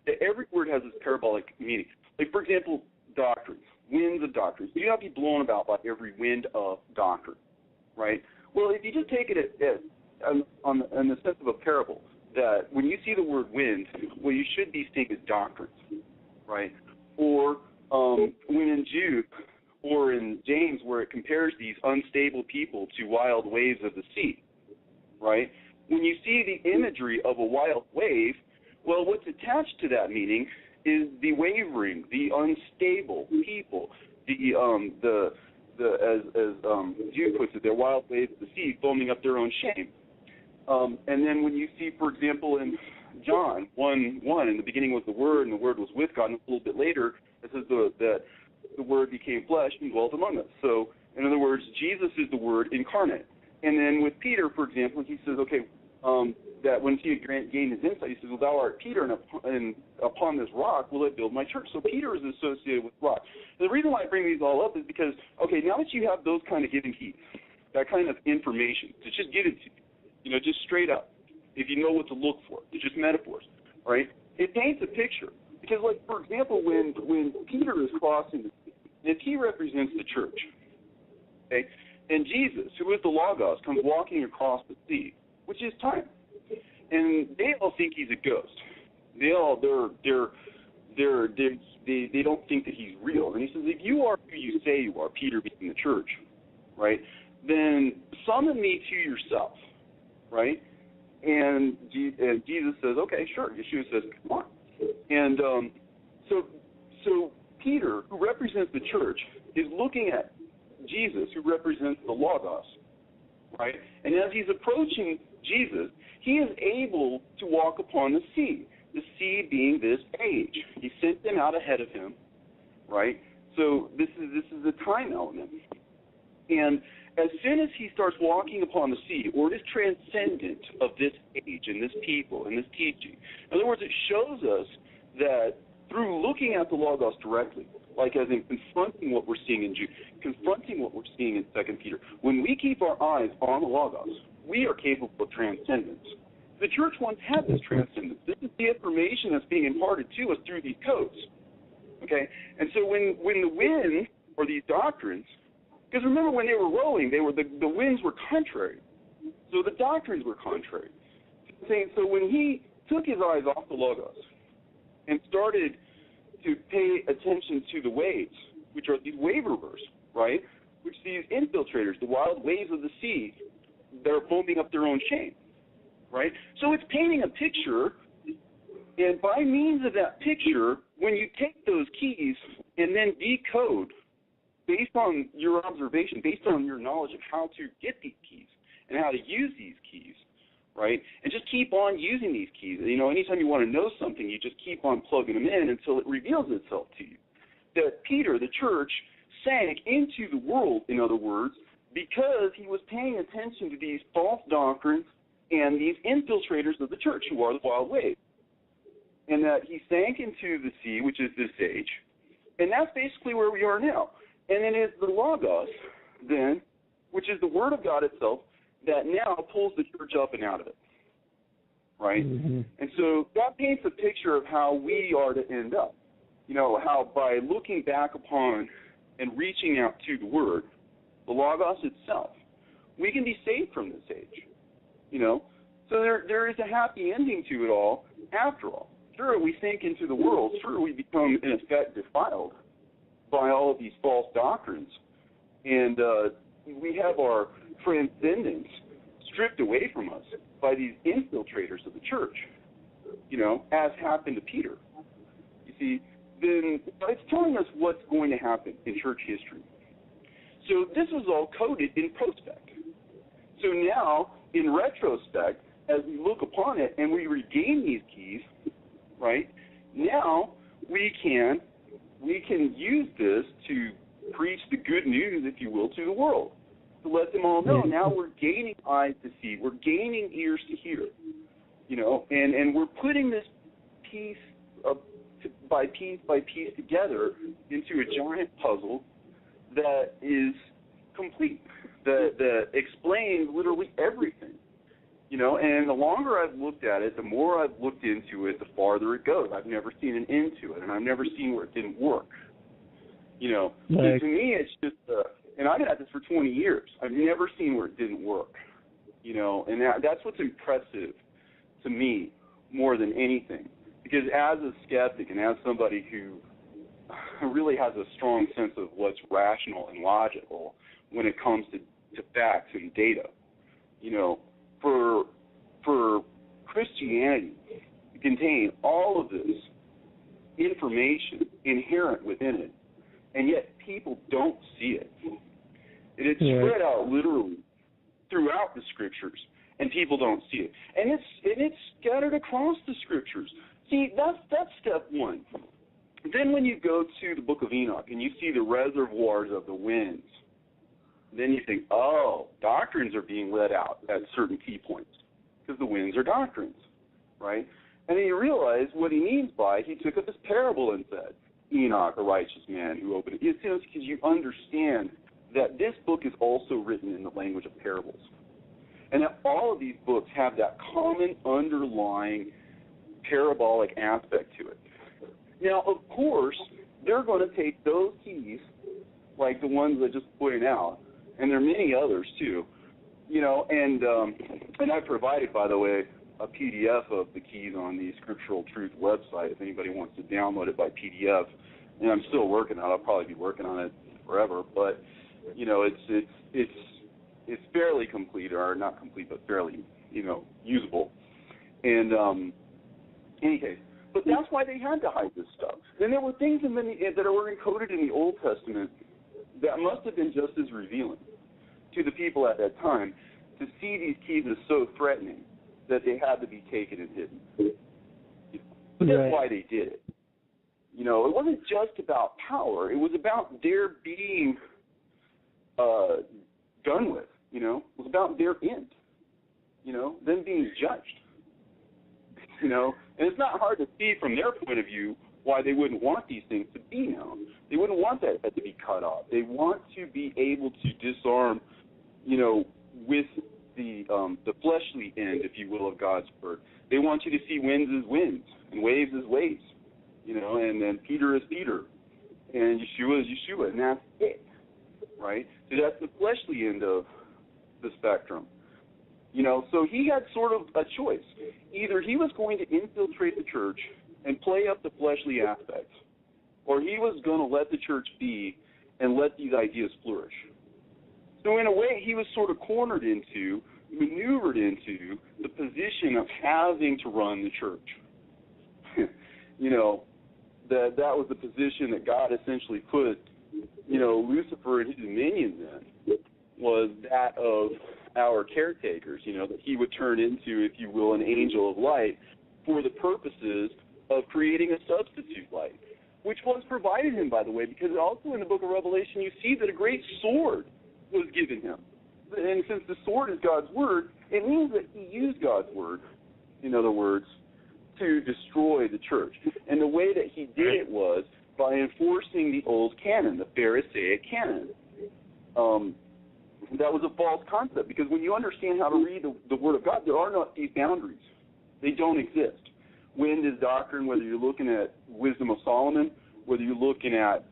that every word has its parabolic meaning. Like, for example, doctrines, winds of doctrines. You have to be blown about by every wind of doctrine, right? Well, if you just take it in the sense of a parable, that when you see the word wind, what you should be thinking is doctrines, right? Or when in Jude or in James, where it compares these unstable people to wild waves of the sea, right? When you see the imagery of a wild wave, well, what's attached to that meaning is the wavering, the unstable people, as Jude puts it, they're wild waves of the sea foaming up their own shame. And then when you see, for example, in John 1:1, in the beginning was the Word, and the Word was with God, and a little bit later it says that the Word became flesh and dwelt among us. So, in other words, Jesus is the Word incarnate. And then with Peter, for example, he says, okay, that when he had gained his insight, he says, well, thou art Peter, and upon this rock will I build my church. So Peter is associated with rock. And the reason why I bring these all up is because, okay, now that you have those kind of given keys, that kind of information, to just give it to you, just straight up, if you know what to look for, it's just metaphors, right? It paints a picture. Because, like, for example, when Peter is crossing the sea, if he represents the church, okay, and Jesus, who is the Logos, comes walking across the sea, which is time, and they all think he's a ghost. They don't think that he's real. And he says, if you are who you say you are, Peter being the church, right, then summon me to yourself, right? And Jesus says, okay, sure. Yeshua says, come on. And so Peter, who represents the church, is looking at Jesus, who represents the Logos, right? And as he's approaching Jesus, he is able to walk upon the sea being this age. He sent them out ahead of him, right? So this is the time element. And as soon as he starts walking upon the sea, or is transcendent of this age and this people and this teaching, in other words, it shows us that through looking at the Logos directly, like as in confronting what we're seeing in Jude, confronting what we're seeing in 2 Peter. When we keep our eyes on the Logos, we are capable of transcendence. The church once had this transcendence. This is the information that's being imparted to us through these codes. Okay? And so when the wind, or these doctrines, because remember when they were rolling, the winds were contrary. So the doctrines were contrary. So when he took his eyes off the Logos and started to pay attention to the waves, which are these waverers, right? Which these infiltrators, the wild waves of the sea, they're foaming up their own shame, right? So it's painting a picture, and by means of that picture, when you take those keys and then decode based on your observation, based on your knowledge of how to get these keys and how to use these keys, right? And just keep on using these keys. You know, anytime you want to know something, you just keep on plugging them in until it reveals itself to you. That Peter, the church, sank into the world, in other words, because he was paying attention to these false doctrines and these infiltrators of the church who are the wild waves. And that he sank into the sea, which is this age. And that's basically where we are now. And then it's the Logos, then, which is the Word of God itself, that now pulls the church up and out of it, right? Mm-hmm. And so that paints a picture of how we are to end up. You know, how by looking back upon and reaching out to the Word, the Logos itself, we can be saved from this age, you know? So there is a happy ending to it all after all. Sure, we sink into the world. Sure, we become, in effect, defiled by all of these false doctrines. And we have our transcendence stripped away from us by these infiltrators of the church, you know, as happened to Peter. You see, then it's telling us what's going to happen in church history. So this was all coded in prospect. So now, in retrospect, as we look upon it and we regain these keys, right, now we can use this to preach the good news, if you will, to the world, to let them all know. Now we're gaining eyes to see. We're gaining ears to hear, you know, and we're putting this piece by piece together into a giant puzzle that is complete, that explains literally everything, you know. And the longer I've looked at it, the more I've looked into it, the farther it goes. I've never seen an end to it, and I've never seen where it didn't work. You know, to me, it's just, and I've been at this for 20 years. I've never seen where it didn't work, you know, and that's what's impressive to me more than anything. Because as a skeptic and as somebody who really has a strong sense of what's rational and logical when it comes to facts and data, you know, for Christianity to contain all of this information inherent within it, and yet people don't see it. It's spread out literally throughout the scriptures, and people don't see it. And it's scattered across the scriptures. See, that's step one. Then when you go to the book of Enoch and you see the reservoirs of the winds, then you think, oh, doctrines are being let out at certain key points because the winds are doctrines, right? And then you realize what he means by, he took up this parable and said, Enoch, a righteous man who opened it. It's because you understand that this book is also written in the language of parables. And that all of these books have that common underlying parabolic aspect to it. Now, of course, they're going to take those keys, like the ones I just pointed out, and there are many others too, you know, and I provided, by the way, a PDF of the keys on the Scriptural Truth website if anybody wants to download it by PDF. And I'm still working on it. I'll probably be working on it forever, but you know, it's fairly complete, or not complete, but fairly, you know, usable. And in any case, but that's why they had to hide this stuff. Then there were things that were encoded in the Old Testament that must have been just as revealing to the people at that time to see these keys as so threatening that they had to be taken and hidden. But that's why they did it. You know, it wasn't just about power. It was about their being done with, you know. It was about their end, you know, them being judged, you know. And it's not hard to see from their point of view why they wouldn't want these things to be known. They wouldn't want that head to be cut off. They want to be able to disarm, with the fleshly end, if you will, of God's word. They want you to see winds as winds and waves as waves, and then Peter is Peter and Yeshua is Yeshua, and that's it, right? So that's the fleshly end of the spectrum. So he had sort of a choice. Either he was going to infiltrate the church and play up the fleshly aspects, or he was going to let the church be and let these ideas flourish. So in a way, he was sort of maneuvered into the position of having to run the church. That was the position that God essentially put, Lucifer and his dominions in, was that of our caretakers, that he would turn into, if you will, an angel of light for the purposes of creating a substitute light, which was provided him, by the way, because also in the book of Revelation you see that a great sword was given him. And since the sword is God's word, it means that he used God's word, in other words, to destroy the church. And the way that he did it was by enforcing the old canon, the Pharisaic canon. That was a false concept, because when you understand how to read the Word of God, there are not these boundaries. They don't exist. Wind is doctrine, whether you're looking at Wisdom of Solomon, whether you're looking at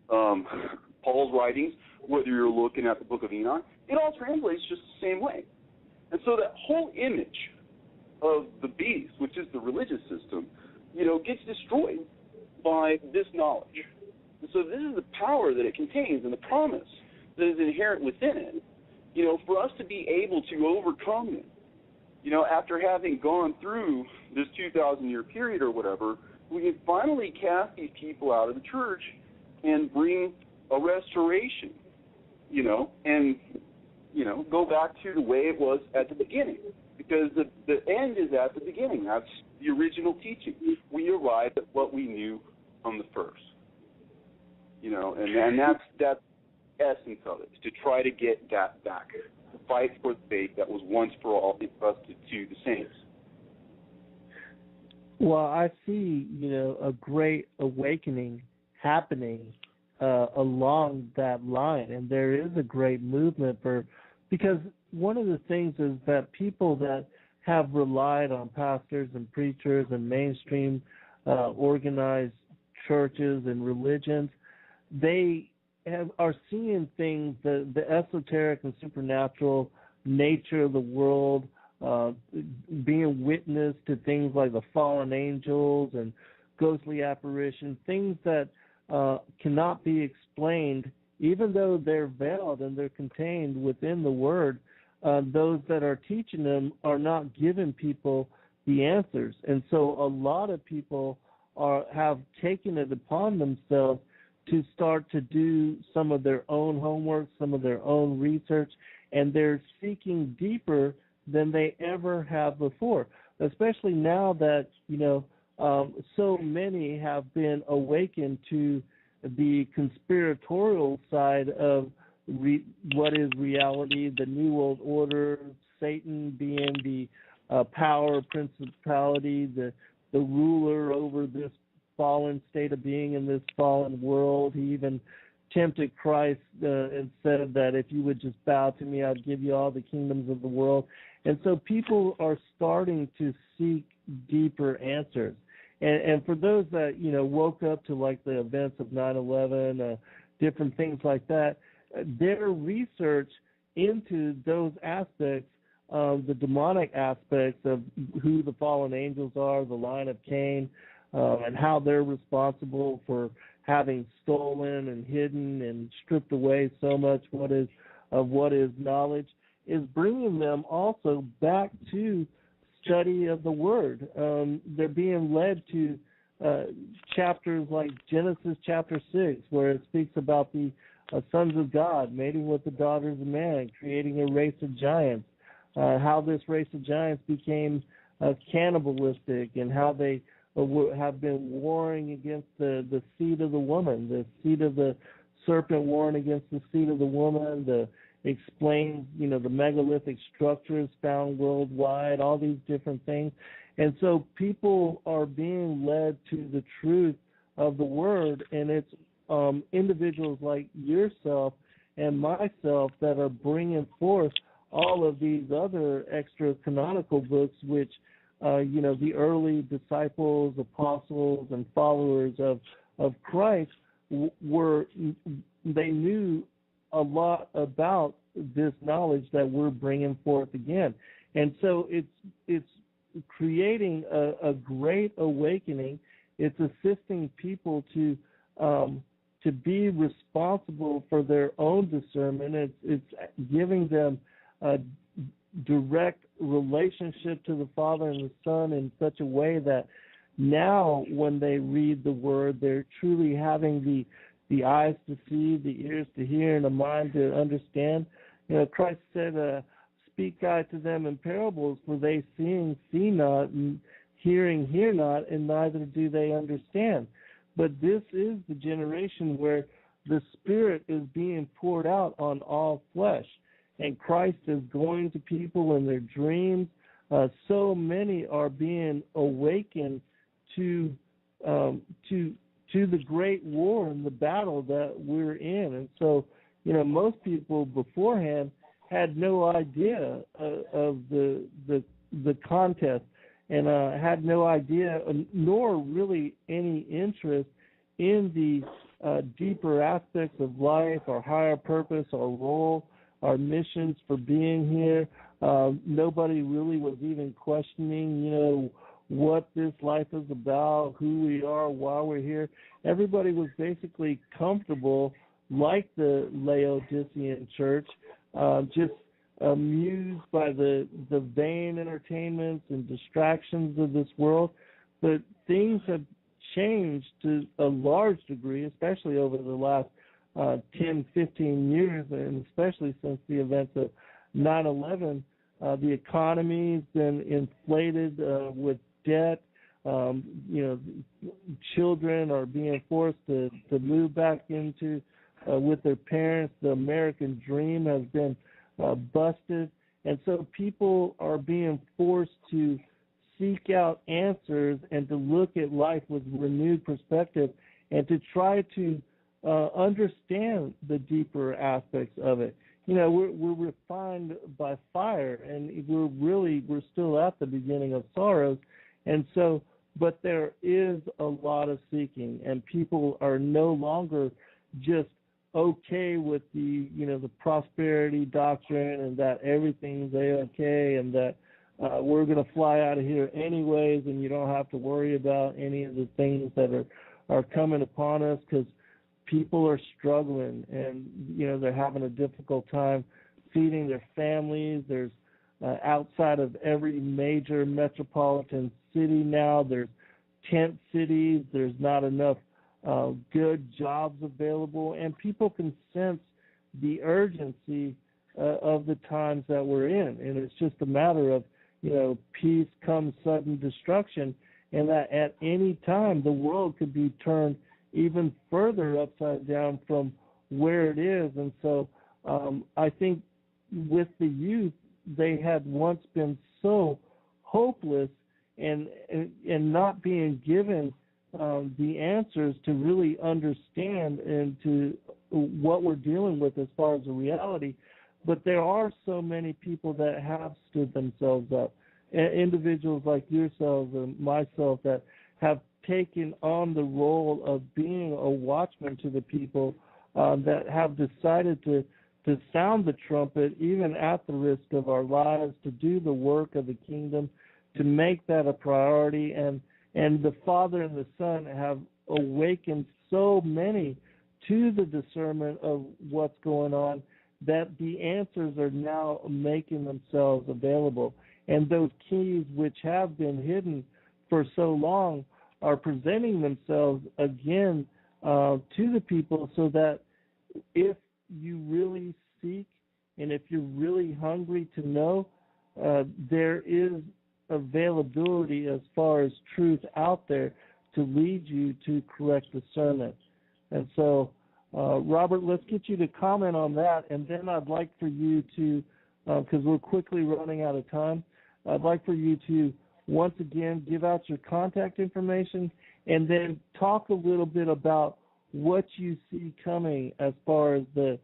Paul's writings, whether you're looking at the Book of Enoch, it all translates just the same way. And so that whole image of the beast, which is the religious system, gets destroyed by this knowledge. And so this is the power that it contains and the promise that is inherent within it, for us to be able to overcome it. After having gone through this 2,000-year period or whatever, we can finally cast these people out of the church and bring a restoration, and, go back to the way it was at the beginning. Because the end is at the beginning. That's the original teaching. We arrive at what we knew from the first. And that's essence of it, to try to get that back, to fight for the faith that was once for all entrusted to the saints. Well, I see, a great awakening happening along that line, and there is a great movement because one of the things is that people that have relied on pastors and preachers and mainstream organized churches and religions, they are seeing things, the esoteric and supernatural nature of the world, being witness to things like the fallen angels and ghostly apparitions, things that cannot be explained, even though they're veiled and they're contained within the Word. Those that are teaching them are not giving people the answers. And so a lot of people have taken it upon themselves to start to do some of their own homework, some of their own research, and they're seeking deeper than they ever have before, especially now that, so many have been awakened to the conspiratorial side of what is reality, the New World Order, Satan being the power, principality, the ruler over this fallen state of being in this fallen world. He even tempted Christ and said that if you would just bow to me, I'd give you all the kingdoms of the world. And so people are starting to seek deeper answers. And for those that, woke up to like the events of 9/11, different things like that, their research into those aspects, the demonic aspects of who the fallen angels are, the line of Cain, and how they're responsible for having stolen and hidden and stripped away so much what is knowledge, is bringing them also back to study of the Word. They're being led to chapters like Genesis chapter 6, where it speaks about the sons of God mating with the daughters of man, creating a race of giants, how this race of giants became cannibalistic, and how they have been warring against the seed of the woman, the seed of the serpent warring against the seed of the woman, explains, the megalithic structures found worldwide, all these different things. And so people are being led to the truth of the Word, and it's individuals like yourself and myself that are bringing forth all of these other extra canonical books, which the early disciples, apostles, and followers of Christ they knew a lot about this knowledge that we're bringing forth again. And so it's creating a great awakening. It's assisting people to be responsible for their own discernment. It's giving them a direct relationship to the Father and the Son in such a way that now when they read the Word, they're truly having the eyes to see, the ears to hear, and a mind to understand. Christ said, speak I to them in parables, for they seeing see not, and hearing hear not, and neither do they understand. But this is the generation where the Spirit is being poured out on all flesh, and Christ is going to people in their dreams. So many are being awakened to the great war and the battle that we're in. And so, most people beforehand had no idea of the contest, and had no idea, nor really any interest in the deeper aspects of life, our higher purpose, our role, our missions for being here. Nobody really was even questioning, what this life is about, who we are, why we're here. Everybody was basically comfortable, like the Laodicean church, just amused by the vain entertainments and distractions of this world. But things have changed to a large degree, especially over the last 10, 15 years, and especially since the events of 9/11. The economy's been inflated with debt. Children are being forced to move back into with their parents. The American dream has been busted, and so people are being forced to seek out answers and to look at life with renewed perspective and to try to understand the deeper aspects of it. We're refined by fire, and we're still at the beginning of sorrows. And so, but there is a lot of seeking, and people are no longer just okay with the prosperity doctrine and that everything's okay and that we're going to fly out of here anyways, and you don't have to worry about any of the things that are coming upon us, because people are struggling, and they're having a difficult time feeding their families. There's outside of every major metropolitan city now, there's tent cities. There's not enough good jobs available, and people can sense the urgency of the times that we're in, and it's just a matter of peace comes sudden destruction, and that at any time the world could be turned even further upside down from where it is. And so I think with the youth, they had once been so hopeless and not being given the answers to really understand and to what we're dealing with as far as the reality. But there are so many people that have stood themselves up, individuals like yourselves and myself that have taken on the role of being a watchman to the people, that have decided to sound the trumpet, even at the risk of our lives, to do the work of the kingdom, to make that a priority. And the Father and the Son have awakened so many to the discernment of what's going on that the answers are now making themselves available. And those keys which have been hidden for so long are presenting themselves again to the people, so that if you really seek and if you're really hungry to know, there is availability as far as truth out there to lead you to correct discernment. And so, Robert, let's get you to comment on that, and then I'd like for you to, because we're quickly running out of time, I'd like for you to once again give out your contact information and then talk a little bit about what you see coming as far as the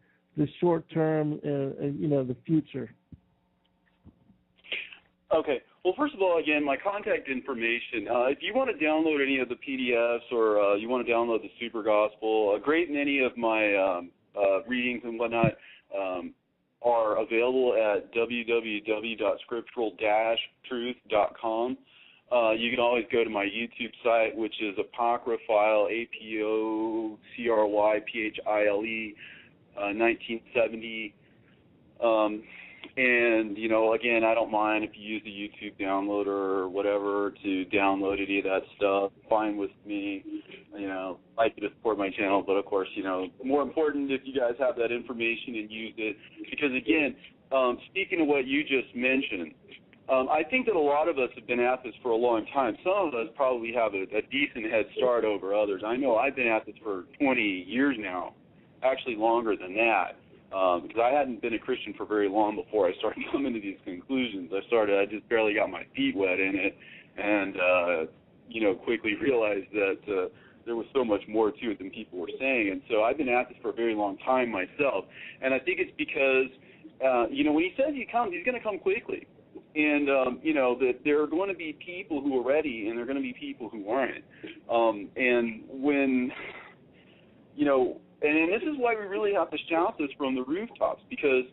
short term, the future. Okay. Well, first of all, again, my contact information. If you want to download any of the PDFs or you want to download the Super Gospel, a great many of my readings and whatnot are available at www.scriptural-truth.com. You can always go to my YouTube site, which is Apocryphile, APOCRYPHILE, 1970. And, again, I don't mind if you use the YouTube downloader or whatever to download any of that stuff. Fine with me. I like to support my channel, but, of course, more important if you guys have that information and use it. Because, again, speaking of what you just mentioned, I think that a lot of us have been at this for a long time. Some of us probably have a decent head start over others. I know I've been at this for 20 years now, actually longer than that. Because I hadn't been a Christian for very long before I started coming to these conclusions. I just barely got my feet wet in it, and quickly realized that there was so much more to it than people were saying. And so I've been at this for a very long time myself. And I think it's because when he says he comes, he's going to come quickly. And that there are going to be people who are ready, and there are going to be people who aren't. And when And this is why we really have to shout this from the rooftops, because,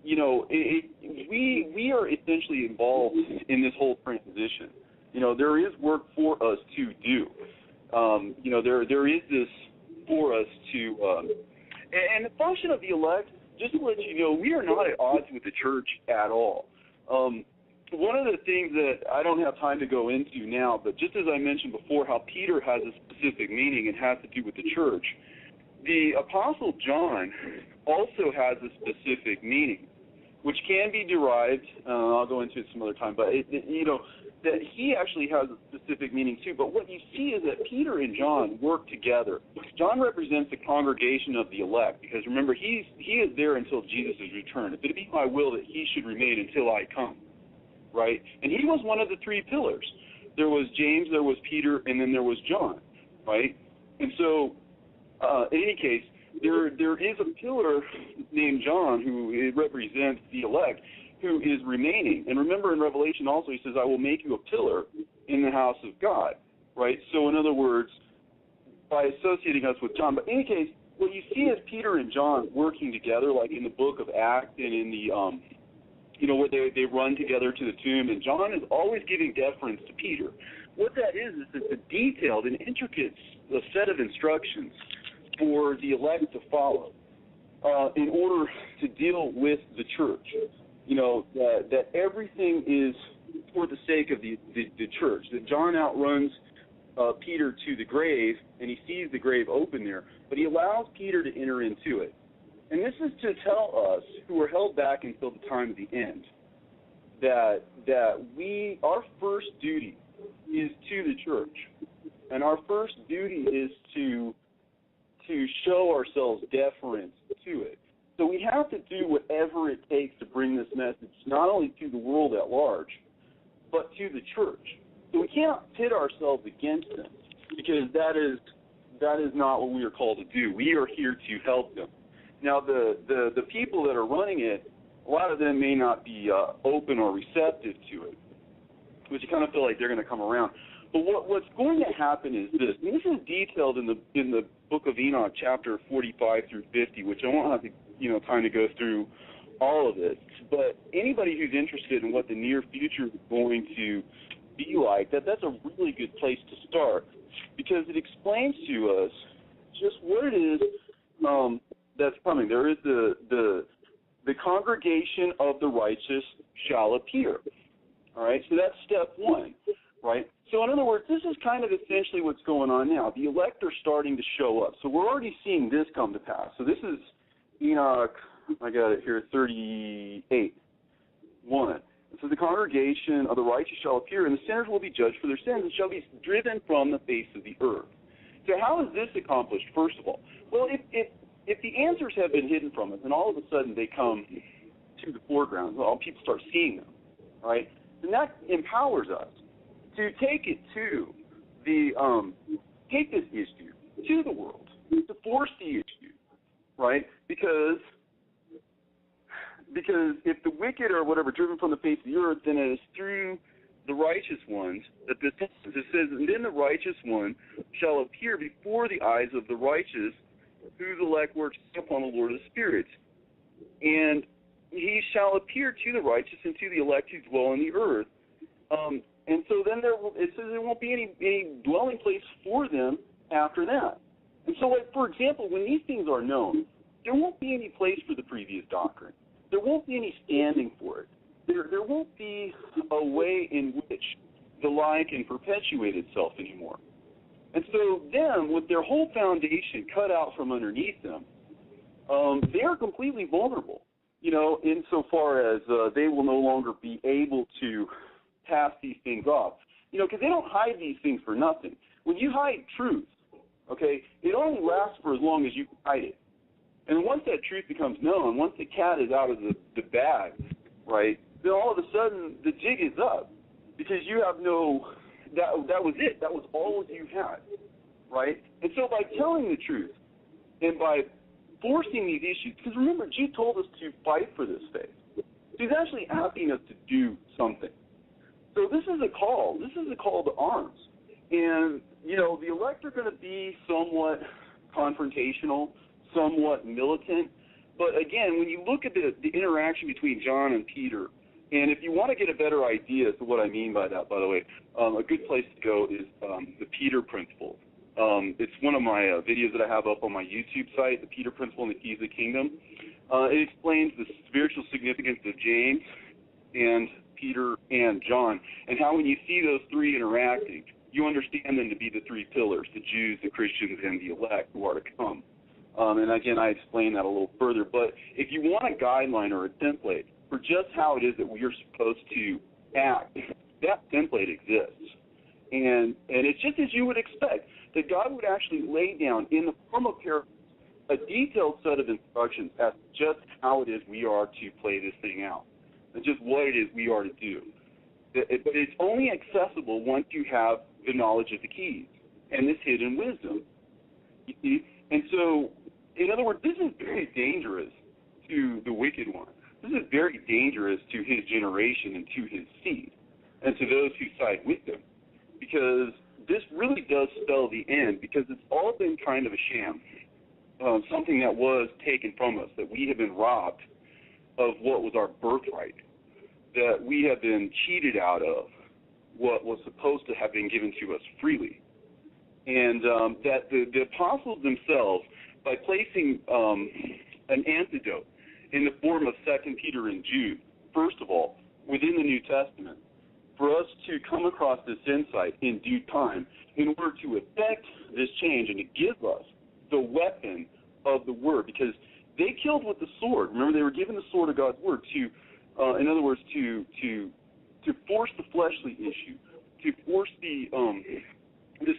we are essentially involved in this whole transition. There is work for us to do. There is this for us to, and the function of the elect, just to let you know, we are not at odds with the church at all. One of the things that I don't have time to go into now, but just as I mentioned before, how Peter has a specific meaning and has to do with the church, the Apostle John also has a specific meaning, which can be derived, I'll go into it some other time, but, that he actually has a specific meaning too. But what you see is that Peter and John work together. John represents the congregation of the elect, because remember, he is there until Jesus' return. If it be my will that he should remain until I come, right? And he was one of the three pillars. There was James, there was Peter, and then there was John, right? And so, in any case, there is a pillar named John who represents the elect, who is remaining. And remember in Revelation also he says, I will make you a pillar in the house of God, right? So in other words, by associating us with John. But in any case, what you see is Peter and John working together, like in the book of Acts and in the, where they run together to the tomb. And John is always giving deference to Peter. What that is it's a detailed and intricate set of instructions for the elect to follow in order to deal with the church. That everything is for the sake of the church. That John outruns Peter to the grave, and he sees the grave open there, but he allows Peter to enter into it. And this is to tell us, who are held back until the time of the end, that our first duty is to the church, and our first duty is to show ourselves deference to it. So we have to do whatever it takes to bring this message not only to the world at large, but to the church. So we can't pit ourselves against them, because that is not what we are called to do. We are here to help them. Now, the people that are running it, a lot of them may not be open or receptive to it, which you kind of feel like they're going to come around. But what's going to happen is this, and this is detailed in the book of Enoch, chapter 45 through 50, which I won't have time to go through all of it. But anybody who's interested in what the near future is going to be like, that's a really good place to start, because it explains to us just what it is that's coming. There is the congregation of the righteous shall appear. All right, so that's step one, right? So in other words, this is kind of essentially what's going on now. The elect are starting to show up. So we're already seeing this come to pass. So this is Enoch, I got it here, 38:1. So the congregation of the righteous shall appear, and the sinners will be judged for their sins and shall be driven from the face of the earth. So how is this accomplished, first of all? Well, if the answers have been hidden from us, and all of a sudden they come to the foreground, well, people start seeing them, right? Then that empowers us to take it to the take this issue to the world, to force the issue, right? Because if the wicked are whatever driven from the face of the earth, then it is through the righteous ones that this happens. It says, and then the righteous one shall appear before the eyes of the righteous, whose elect works upon the Lord of spirits. And he shall appear to the righteous and to the elect who dwell on the earth. And so then it says there won't be any dwelling place for them after that. And so, like, for example, when these things are known, there won't be any place for the previous doctrine. There won't be any standing for it. There won't be a way in which the lie can perpetuate itself anymore. And so them, with their whole foundation cut out from underneath them, they are completely vulnerable, insofar as they will no longer be able to pass these things off. Because they don't hide these things for nothing. When you hide truth, okay, it only lasts for as long as you hide it. And once that truth becomes known, once the cat is out of the bag, right, then all of a sudden the jig is up, because you have that was it. That was all you had, right? And so by telling the truth and by forcing these issues, because remember, Jude told us to fight for this faith. He's actually asking us to do something. So this is a call. This is a call to arms. And, the elect are going to be somewhat confrontational, somewhat militant. But again, when you look at the interaction between John and Peter, and if you want to get a better idea as to what I mean by that, by the way, a good place to go is the Peter Principle. It's one of my videos that I have up on my YouTube site, the Peter Principle and the Keys of the Kingdom. It explains the spiritual significance of James and Peter and John, and how when you see those three interacting, you understand them to be the three pillars, the Jews, the Christians, and the elect who are to come. And again, I explain that a little further. But if you want a guideline or a template for just how it is that we are supposed to act, that template exists. And it's just as you would expect, that God would actually lay down in the form of parables a detailed set of instructions as to just how it is we are to play this thing out, and just what it is we are to do. But it's only accessible once you have the knowledge of the keys and this hidden wisdom. You see? And so, in other words, this is very dangerous to the wicked one. This is very dangerous to his generation and to his seed, and to those who side with them, because this really does spell the end, because it's all been kind of a sham, something that was taken from us, that we have been robbed of what was our birthright, that we have been cheated out of what was supposed to have been given to us freely. And that the apostles themselves, by placing an antidote in the form of 2 Peter and Jude, first of all, within the New Testament, for us to come across this insight in due time in order to effect this change and to give us the weapon of the Word, because they killed with the sword. Remember, they were given the sword of God's Word to, in other words, to force the fleshly issue, to force the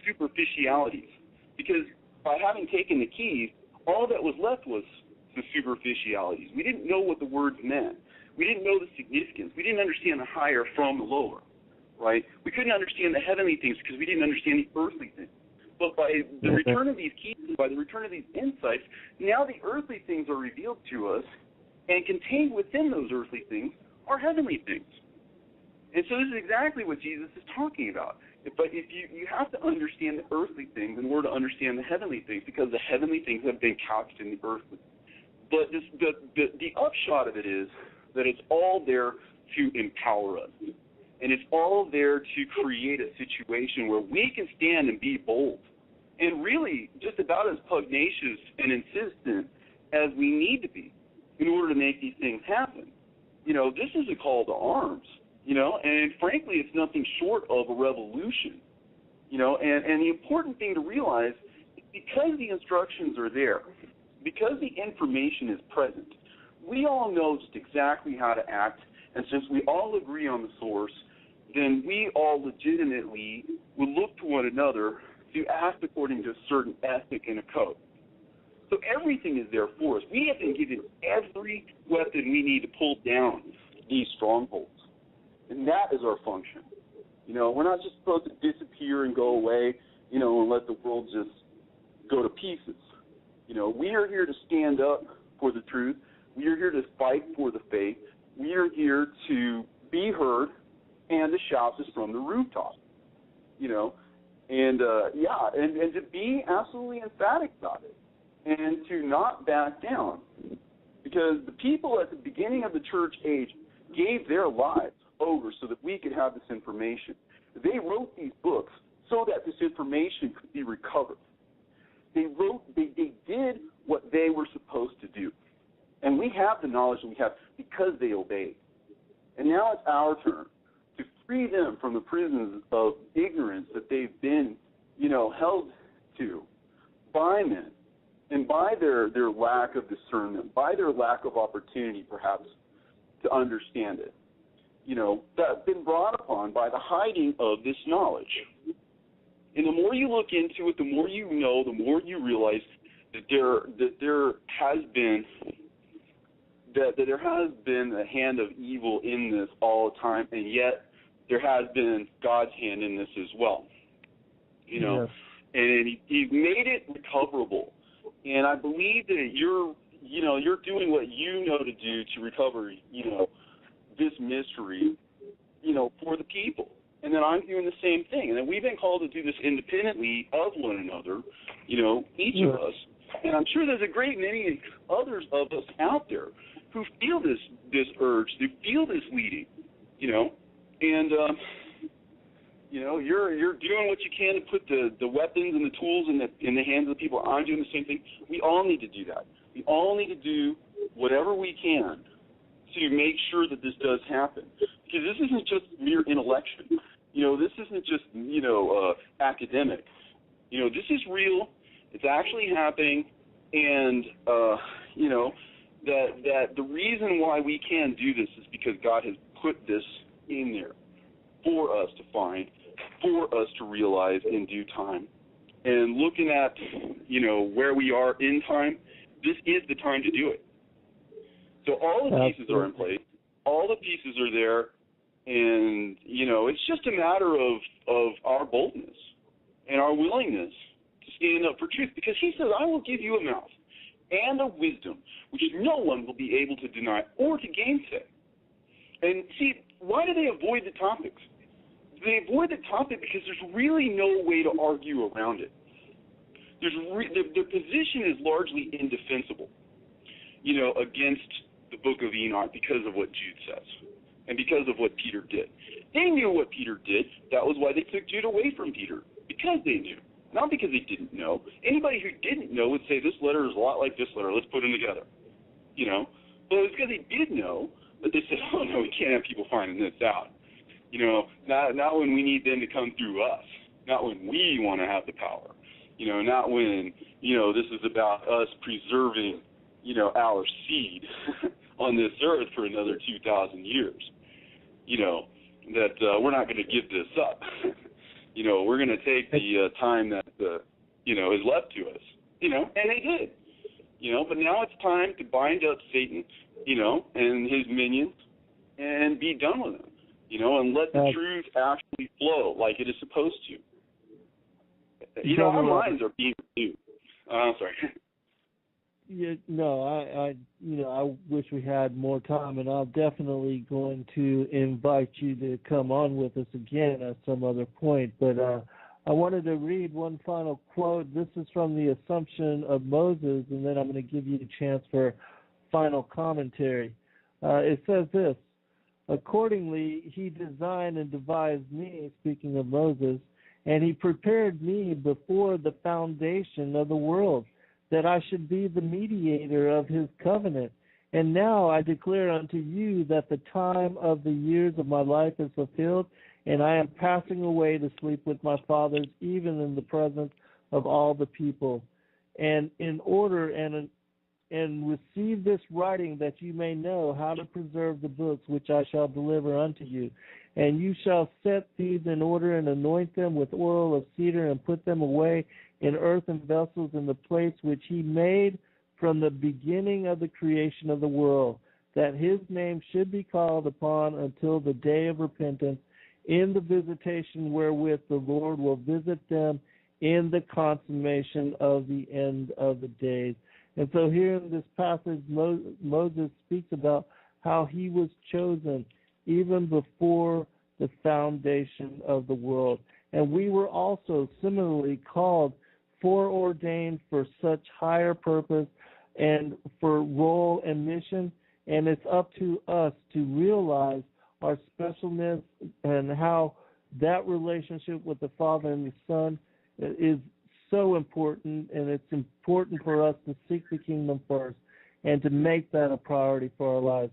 superficialities. Because by having taken the keys, all that was left was the superficialities. We didn't know what the words meant. We didn't know the significance. We didn't understand the higher from the lower, right? We couldn't understand the heavenly things because we didn't understand the earthly things. But by the return of these keys, by the return of these insights, now the earthly things are revealed to us, and contained within those earthly things are heavenly things. And so this is exactly what Jesus is talking about. But if you have to understand the earthly things in order to understand the heavenly things, because the heavenly things have been couched in the earthly. But the upshot of it is that it's all there to empower us. And it's all there to create a situation where we can stand and be bold, and really just about as pugnacious and insistent as we need to be in order to make these things happen. This is a call to arms, and frankly, it's nothing short of a revolution, and the important thing to realize is because the instructions are there, because the information is present, we all know just exactly how to act, and since we all agree on the source, then we all legitimately will look to one another to act according to a certain ethic and a code. So everything is there for us. We have been given every weapon we need to pull down these strongholds, and that is our function. We're not just supposed to disappear and go away and let the world just go to pieces. We are here to stand up for the truth. We are here to fight for the faith. We are here to be heard and to shout this from the rooftop, and to be absolutely emphatic about it and to not back down, because the people at the beginning of the church age gave their lives over so that we could have this information. They wrote these books so that this information could be recovered. They did what they were supposed to do. And we have the knowledge that we have because they obeyed. And now it's our turn to free them from the prisons of ignorance that they've been, held to by men and by their lack of discernment, by their lack of opportunity, perhaps, to understand it. That's been brought upon by the hiding of this knowledge. And the more you look into it, the more you know, the more you realize that there has been a hand of evil in this all the time, and yet there has been God's hand in this as well. Yes. And He's made it recoverable. And I believe that you're doing what you know to do to recover, this mystery, for the people. And then I'm doing the same thing. And then we've been called to do this independently of one another, each of us. And I'm sure there's a great many others of us out there who feel this urge, who feel this leading, and you're doing what you can to put the weapons and the tools in the hands of the people. I'm doing the same thing. We all need to do that. We all need to do whatever we can to make sure that this does happen, because this isn't just mere intellection. This isn't just academic. This is real. It's actually happening, and that the reason why we can do this is because God has put this in there for us to find, for us to realize in due time. And looking at, where we are in time, this is the time to do it. So all the pieces are in place. All the pieces are there. And, it's just a matter of our boldness and our willingness to stand up for truth. Because He says, I will give you a mouth and a wisdom which no one will be able to deny or to gainsay. And see, why do they avoid the topics? They avoid the topic because there's really no way to argue around it. Their position is largely indefensible, against the book of Enoch because of what Jude says and because of what Peter did. They knew what Peter did. That was why they took Jude away from Peter, because they knew, not because they didn't know. Anybody who didn't know would say, this letter is a lot like this letter. Let's put them together, But it was because they did know, but they said, oh, no, we can't have people finding this out. Not when we need them to come through us, not when we want to have the power, not when, this is about us preserving, our seed on this earth for another 2,000 years, that we're not going to give this up. We're going to take the time that, is left to us, and they did, but now it's time to bind up Satan, and his minions and be done with them. And let the truth actually flow like it is supposed to. Our minds are being renewed. Sorry. Yeah, no, I wish we had more time, and I'm definitely going to invite you to come on with us again at some other point. But I wanted to read one final quote. This is from the Assumption of Moses, and then I'm going to give you a chance for final commentary. It says this: accordingly, He designed and devised me, speaking of Moses, and He prepared me before the foundation of the world, that I should be the mediator of His covenant. And now I declare unto you that the time of the years of my life is fulfilled, and I am passing away to sleep with my fathers, even in the presence of all the people. And in order and receive this writing, that you may know how to preserve the books which I shall deliver unto you. And you shall set these in order and anoint them with oil of cedar and put them away in earthen vessels in the place which He made from the beginning of the creation of the world, that His name should be called upon until the day of repentance, in the visitation wherewith the Lord will visit them in the consummation of the end of the days. And so here in this passage, Moses speaks about how he was chosen even before the foundation of the world. And we were also similarly called, foreordained for such higher purpose and for role and mission. And it's up to us to realize our specialness and how that relationship with the Father and the Son is so important, and it's important for us to seek the kingdom first and to make that a priority for our lives.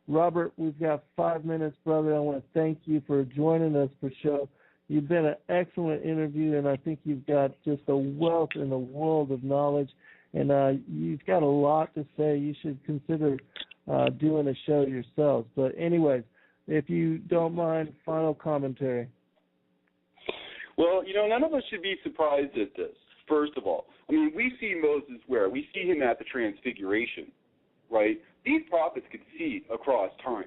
Robert, we've got 5 minutes, brother. I want to thank you for joining us for show. You've been an excellent interview, and I think you've got just a wealth in the world of knowledge, and you've got a lot to say. You should consider doing a show yourselves. But anyways, if you don't mind, final commentary. Well, none of us should be surprised at this, first of all. I mean, we see Moses where? We see him at the Transfiguration, right? These prophets could see across time.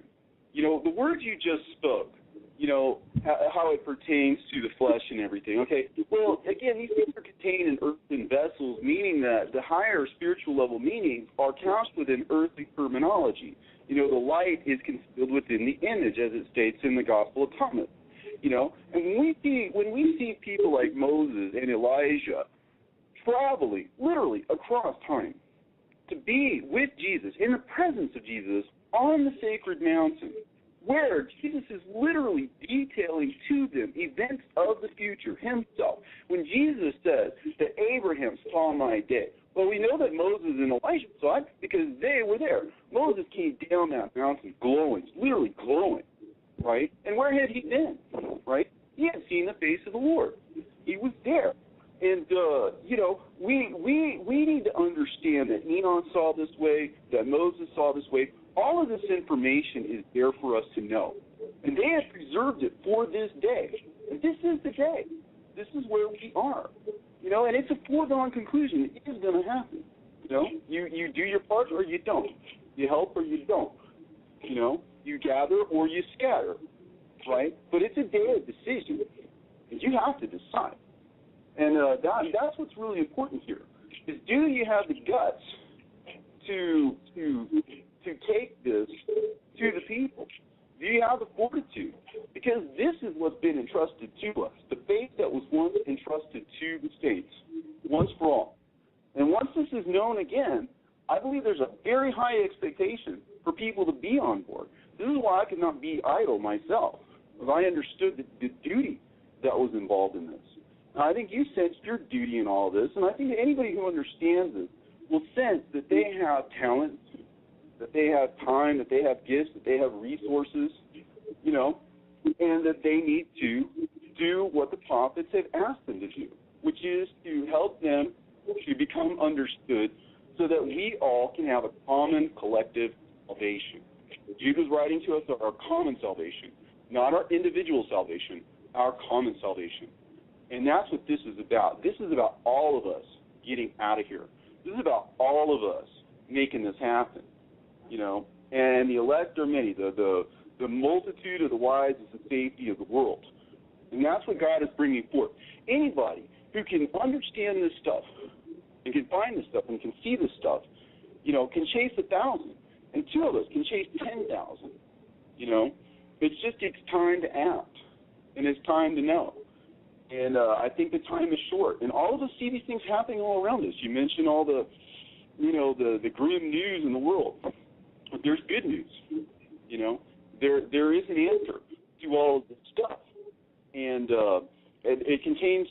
The words you just spoke, how it pertains to the flesh and everything, okay? Well, again, these things are contained in earthen vessels, meaning that the higher spiritual level meanings are couched within earthly terminology. The light is concealed within the image, as it states in the Gospel of Thomas. And when we see people like Moses and Elijah traveling literally across time to be with Jesus, in the presence of Jesus, on the sacred mountain, where Jesus is literally detailing to them events of the future himself. When Jesus says that Abraham saw my day, well, we know that Moses and Elijah saw it because they were there. Moses came down that mountain glowing, literally glowing. Right? And where had he been? Right? He had seen the face of the Lord. He was there. And, we need to understand that Enoch saw this way, that Moses saw this way. All of this information is there for us to know. And they have preserved it for this day. And this is the day. This is where we are. And it's a foregone conclusion. It is going to happen. You do your part or you don't. You help or you don't. You gather or you scatter, right? But it's a day of decision, and you have to decide. And that's what's really important here, is do you have the guts to take this to the people? Do you have the fortitude? Because this is what's been entrusted to us, the faith that was once entrusted to the states, once for all. And once this is known again, I believe there's a very high expectation for people to be on board. This is why I could not be idle myself, because I understood the duty that was involved in this. And I think you sensed your duty in all this, and I think anybody who understands this will sense that they have talent, that they have time, that they have gifts, that they have resources, and that they need to do what the prophets have asked them to do, which is to help them to become understood so that we all can have a common collective salvation. Jude was writing to us of our common salvation, not our individual salvation, our common salvation. And that's what this is about. This is about all of us getting out of here. This is about all of us making this happen, And the elect are many. The multitude of the wise is the safety of the world. And that's what God is bringing forth. Anybody who can understand this stuff and can find this stuff and can see this stuff, can chase 1,000. And two of us can chase 10,000, It just takes time to act, and it's time to know. And I think the time is short. And all of us see these things happening all around us. You mentioned all the grim news in the world. But there's good news, There is an answer to all of this stuff. And it contains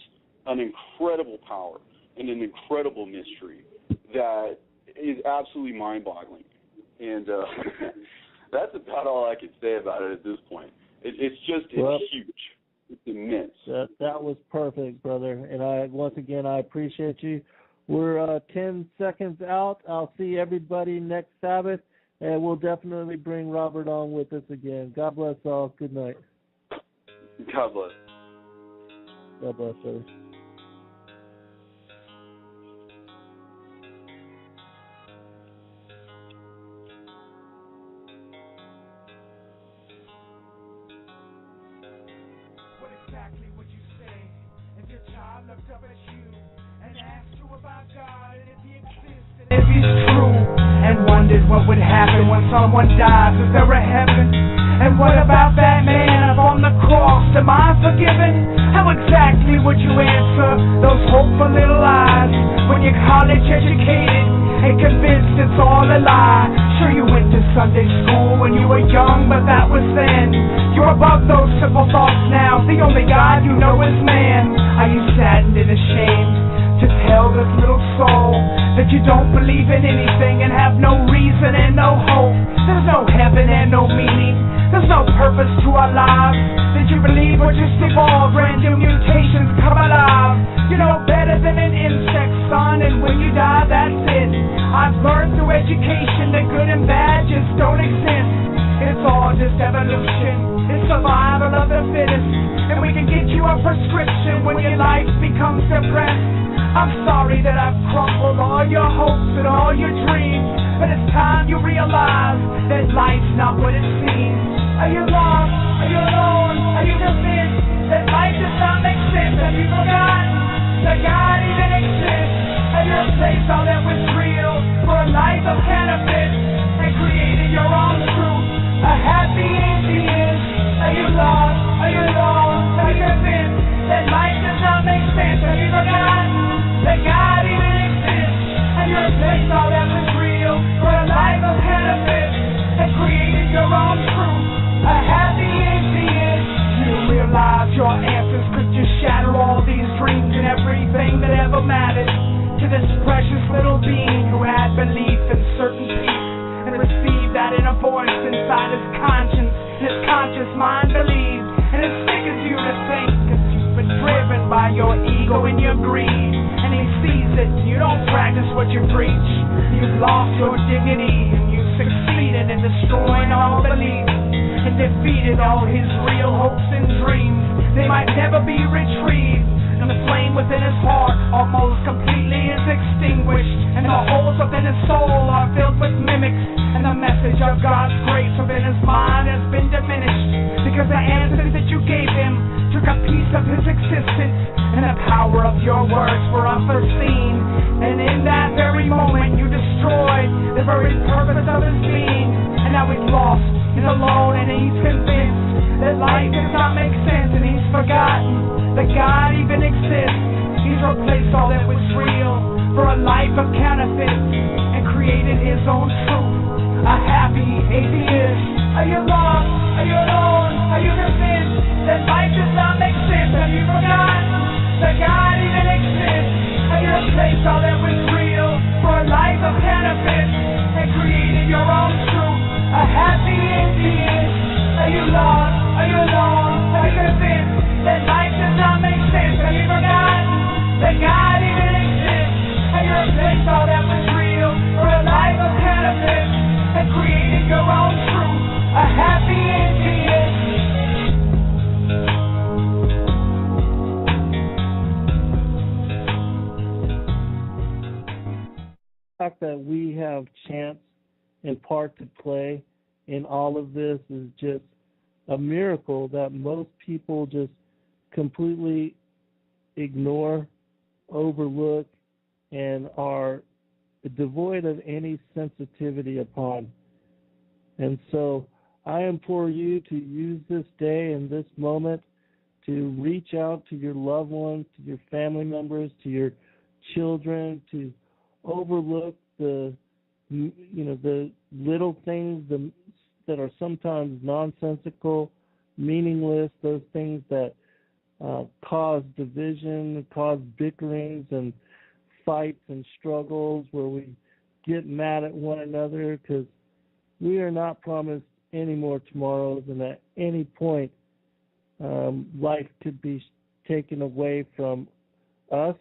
an incredible power and an incredible mystery that is absolutely mind-boggling. And that's about all I can say about it at this point. It's huge. It's immense. That was perfect, brother. And once again, I appreciate you. We're 10 seconds out. I'll see everybody next Sabbath, and we'll definitely bring Robert on with us again. God bless all. Good night. God bless. God bless, brother. What exactly would you say if your child looked up at If he's true, and wondered what would happen when someone dies. Is there a heaven? And what about that man up on the cross? Am I forgiven? How exactly would you answer those hopeful little eyes when you're college educated and convinced it's all a lie? Sure, you went to Sunday school when you were young, but that was then. You're above those simple thoughts now. The only God you know is man. Are you saddened and ashamed to tell this little soul that you don't believe in anything and have no reason and no hope? There's no heaven and no meaning. There's no purpose to our lives. Did you believe we're just evolved, brand new mutations come alive? You know better than an insect, son, and when you die, that's it. I've learned through education that good and bad just don't exist. It's all just evolution. It's survival of the fittest. And we can get you a prescription when your life becomes depressed. I'm sorry that I've crumbled all your hopes and all your dreams, but it's time you realize that life's not what it seems. Are you lost? Are you alone? Are you convinced that life does not make sense? Have you forgotten that God even exists? Have you replaced all that was real for a life of cannabis and created your own truth? A happy atheist? Are you lost? Are you alone? Are you convinced that life does not make sense? Have you forgotten that God even exists? And you replaced all that was real for a life of cannabis and created your own truth. A happy atheist. You realize your answers could just shatter all these dreams and everything that ever mattered to this precious little being who had belief in certain peace and received that inner voice inside his conscience. And his conscious mind believed, and it sickens you to think, 'cause you've been driven by your ego and your greed. And he sees it, and you don't practice what you preach. You've lost your dignity, and you've succeeded in destroying all beliefs and defeated all his real hopes and dreams. They might never be retrieved, and the flame within his heart almost completely is extinguished, and the holes within his soul are filled with mimics, and the message of God's grace within his mind has been diminished, because the answers that you gave him took a piece of his existence, and the power of your words were unforeseen, and in that very moment you destroyed the very purpose of his being, and now he's lost and alone, and he's convinced that life does not make sense, and he's forgotten that God even exists. He's replaced all that was real for a life of counterfeit and created his own truth. A happy atheist. Are you lost? Are you alone? Are you convinced that life does not make sense? Have you forgotten that God even exists? Have you replaced all that was real for a life of counterfeit and created your own truth? A happy atheist. Are you lost? Are you alone? Are you convinced that life does not make sense? Have you forgotten that God even exists? Have you replaced all that was real for a life of counterfeit and created your own truth? A happy atheist. The fact that we have chance and part to play in all of this is just a miracle that most people just completely ignore, overlook, and are devoid of any sensitivity upon. And so I implore you to use this day and this moment to reach out to your loved ones, to your family members, to your children, to overlook the little things that are sometimes nonsensical, meaningless, those things that cause division, cause bickerings and fights and struggles where we get mad at one another, because we are not promised any more tomorrows, and at any point life could be taken away from us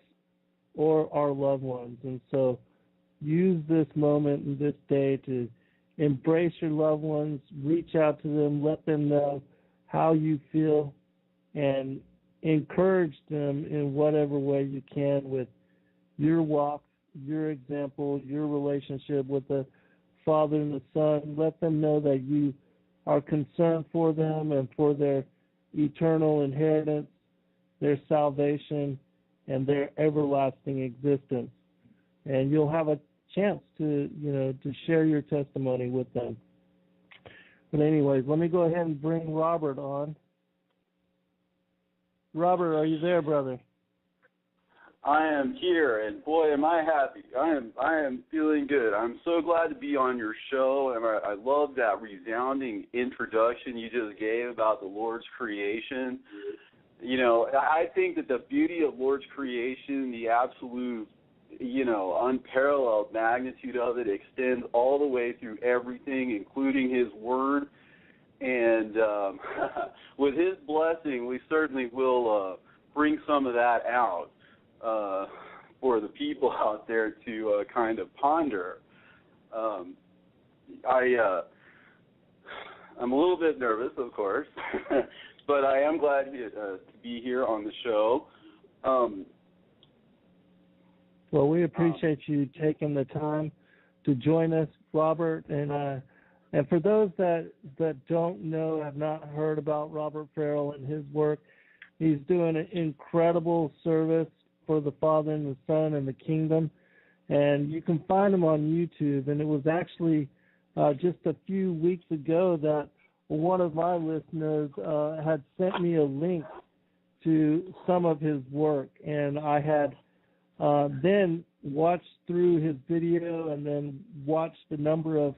or our loved ones. And so use this moment and this day to embrace your loved ones, reach out to them, let them know how you feel, and encourage them in whatever way you can with your walk, your example, your relationship with the Father and the Son. Let them know that you are concerned for them and for their eternal inheritance, their salvation, and their everlasting existence. And you'll have a chance to share your testimony with them. But anyways, let me go ahead and bring Robert on. Robert, are you there, brother? I am here, and boy, am I happy. I am feeling good. I'm so glad to be on your show, and I love that resounding introduction you just gave about the Lord's creation. You know, I think that the beauty of Lord's creation, the absolute, unparalleled magnitude of it extends all the way through everything, including His Word. And with His blessing, we certainly will bring some of that out for the people out there to kind of ponder. I'm a little bit nervous, of course, but I am glad to be here on the show. Well, we appreciate you taking the time to join us, Robert. And for those that don't know, have not heard about Robert Farrell and his work, he's doing an incredible service for the Father and the Son and the Kingdom. And you can find him on YouTube. And it was actually just a few weeks ago that one of my listeners had sent me a link to some of his work. And I had then watched through his video and then watched a number of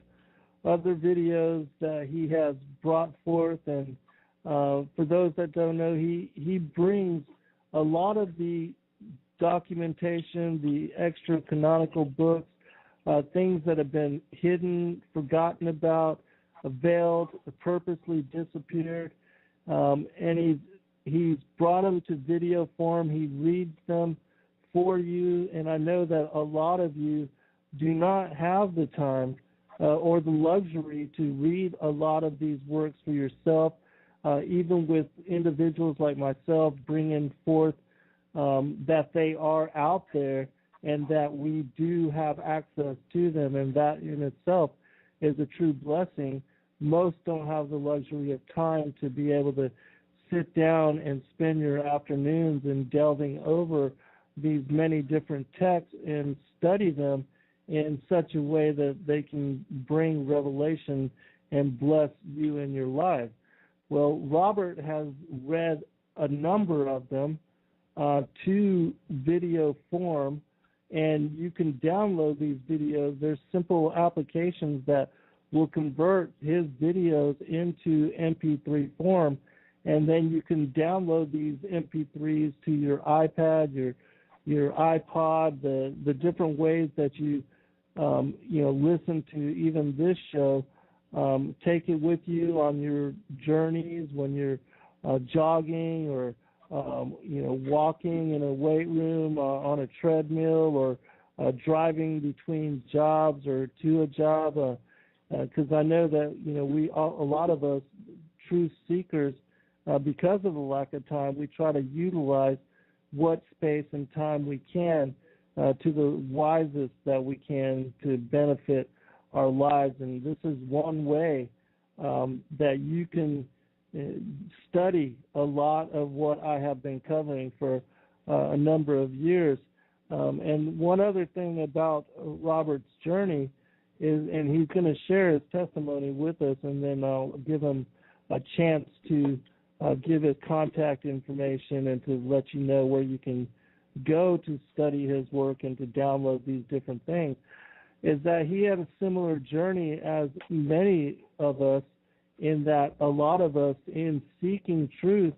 other videos that he has brought forth. And for those that don't know, he brings a lot of the documentation, the extra canonical books, things that have been hidden, forgotten about, veiled, purposely disappeared, and he's brought them to video form. He reads them for you, and I know that a lot of you do not have the time or the luxury to read a lot of these works for yourself, even with individuals like myself bringing forth that they are out there and that we do have access to them, and that in itself is a true blessing. Most don't have the luxury of time to be able to sit down and spend your afternoons in delving over these many different texts and study them in such a way that they can bring revelation and bless you in your life. Well, Robert has read a number of them to video form, and you can download these videos. There's simple applications that will convert his videos into MP3 form, and then you can download these MP3s to your iPad, your iPod, the different ways that you listen to even this show. Take it with you on your journeys when you're jogging or walking in a weight room, on a treadmill, or driving between jobs or to a job. Because I know that a lot of us truth seekers, because of the lack of time, we try to utilize what space and time we can to the wisest that we can to benefit our lives. And this is one way that you can study a lot of what I have been covering for a number of years. And one other thing about Robert's journey is, and he's going to share his testimony with us, and then I'll give him a chance to give his contact information and to let you know where you can go to study his work and to download these different things, is that he had a similar journey as many of us, in that a lot of us, in seeking truth,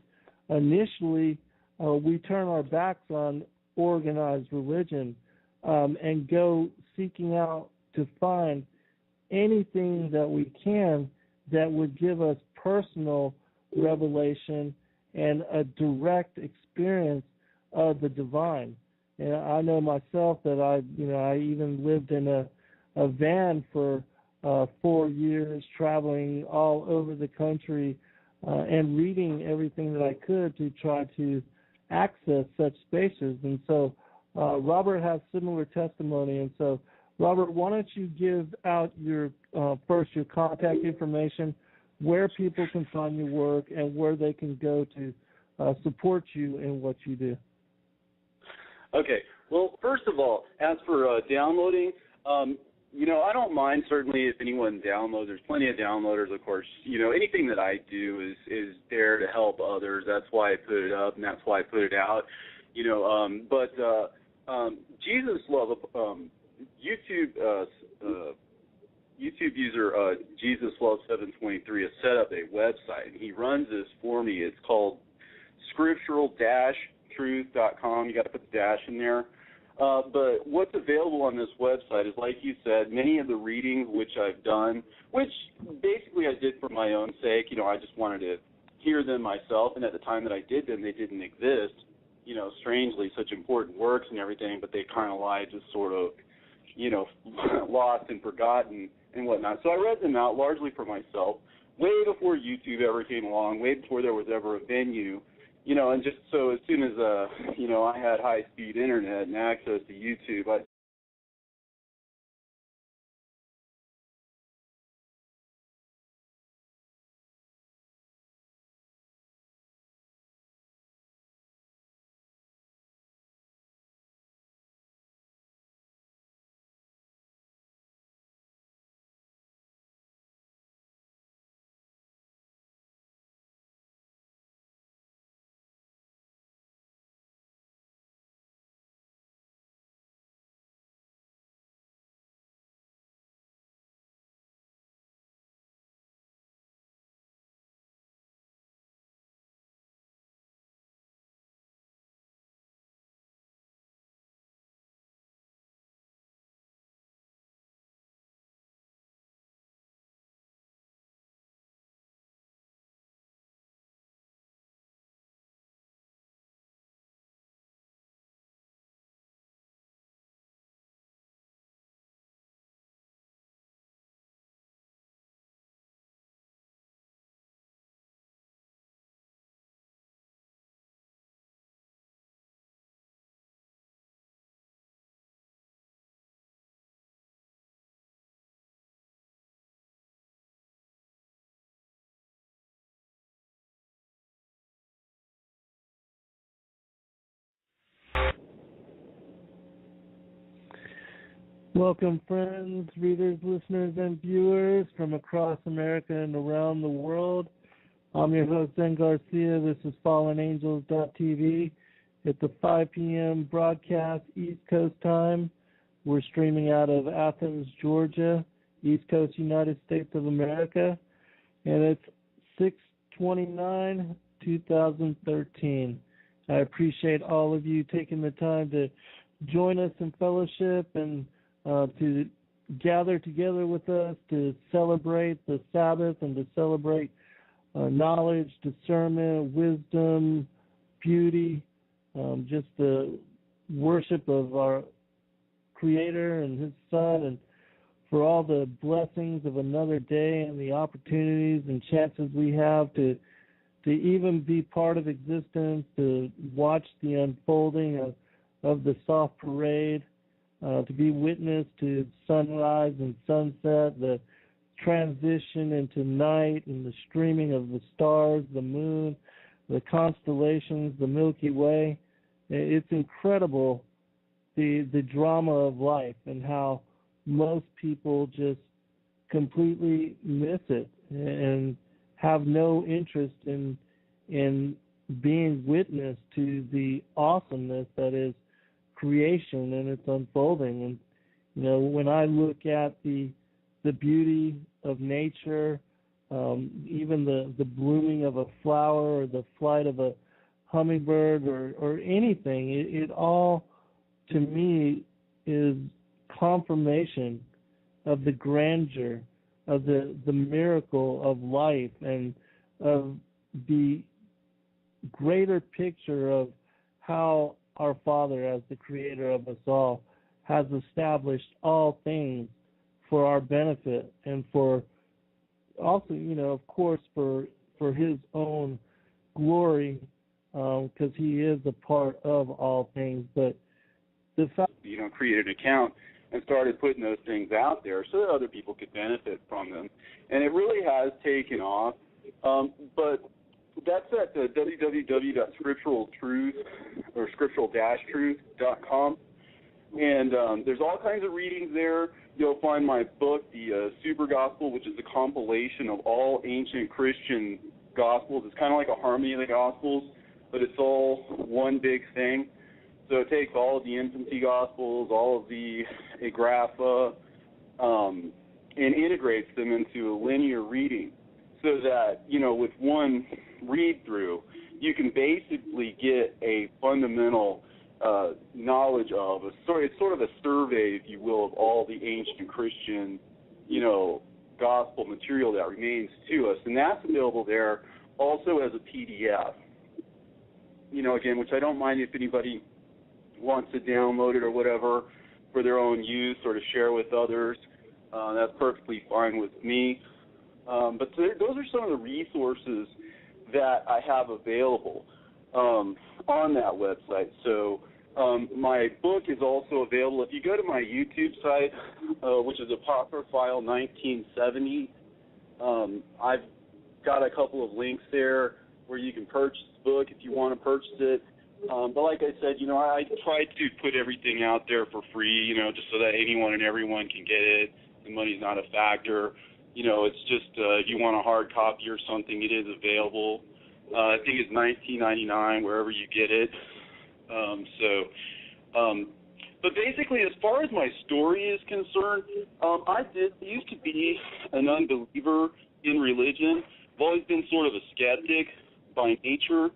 initially we turn our backs on organized religion and go seeking out to find anything that we can that would give us personal revelation and a direct experience of the divine. And I know myself that I even lived in a van for 4 years, traveling all over the country and reading everything that I could to try to access such spaces. And so Robert has similar testimony. And so, Robert, why don't you give out your contact information, where people can find your work, and where they can go to support you in what you do. Okay. Well, first of all, as for downloading, I don't mind certainly if anyone downloads. There's plenty of downloaders, of course. Anything that I do is there to help others. That's why I put it up, and that's why I put it out. But Jesus Love, YouTube user Jesus Love 723 has set up a website, and he runs this for me. It's called scriptural-truth.com. You got to put the dash in there. But what's available on this website is, like you said, many of the readings which I've done, which basically I did for my own sake. I just wanted to hear them myself, and at the time that I did them, they didn't exist. Strangely, such important works and everything, but they kind of lie, just sort of, lost and forgotten and whatnot. So I read them out largely for myself, way before YouTube ever came along, way before there was ever a venue. And just so as soon as, I had high-speed internet and access to YouTube, Welcome, friends, readers, listeners, and viewers from across America and around the world. I'm your host, Zen Garcia. This is FallenAngels.tv. It's a 5 p.m. broadcast, East Coast time. We're streaming out of Athens, Georgia, East Coast, United States of America. And it's 6/29/2013. I appreciate all of you taking the time to join us in fellowship and to gather together with us to celebrate the Sabbath and to celebrate knowledge, discernment, wisdom, beauty, just the worship of our Creator and His Son, and for all the blessings of another day and the opportunities and chances we have to even be part of existence, to watch the unfolding of the soft parade, to be witness to sunrise and sunset, the transition into night and the streaming of the stars, the moon, the constellations, the Milky Way. It's incredible, the drama of life and how most people just completely miss it and have no interest in being witness to the awesomeness that is creation and its unfolding. And when I look at the beauty of nature, even the blooming of a flower or the flight of a hummingbird or anything, it all to me is confirmation of the grandeur of the miracle of life and of the greater picture of how our Father, as the Creator of us all, has established all things for our benefit and for also, of course, for His own glory, because He is a part of all things. But the fact, created an account and started putting those things out there so that other people could benefit from them, and it really has taken off. But That's at www.scripturaltruth or scriptural-truth.com. And there's all kinds of readings there. You'll find my book, the Super Gospel, which is a compilation of all ancient Christian Gospels. It's kind of like a harmony of the Gospels, but it's all one big thing. So it takes all of the infancy Gospels, all of the Agrapha, and integrates them into a linear reading so that, with one read-through, you can basically get a fundamental knowledge of, it's sort of a survey, if you will, of all the ancient Christian, gospel material that remains to us. And that's available there also as a PDF. Again, which I don't mind if anybody wants to download it or whatever for their own use or to share with others. That's perfectly fine with me. But those are some of the resources that I have available on that website. So my book is also available. If you go to my YouTube site, which is Apocryphile 1970, I've got a couple of links there where you can purchase the book if you want to purchase it. But like I said, I try to put everything out there for free, just so that anyone and everyone can get it. The money's not a factor. It's just if you want a hard copy or something, it is available. I think it's $19.99 wherever you get it. But basically, as far as my story is concerned, I used to be an unbeliever in religion. I've always been sort of a skeptic by nature,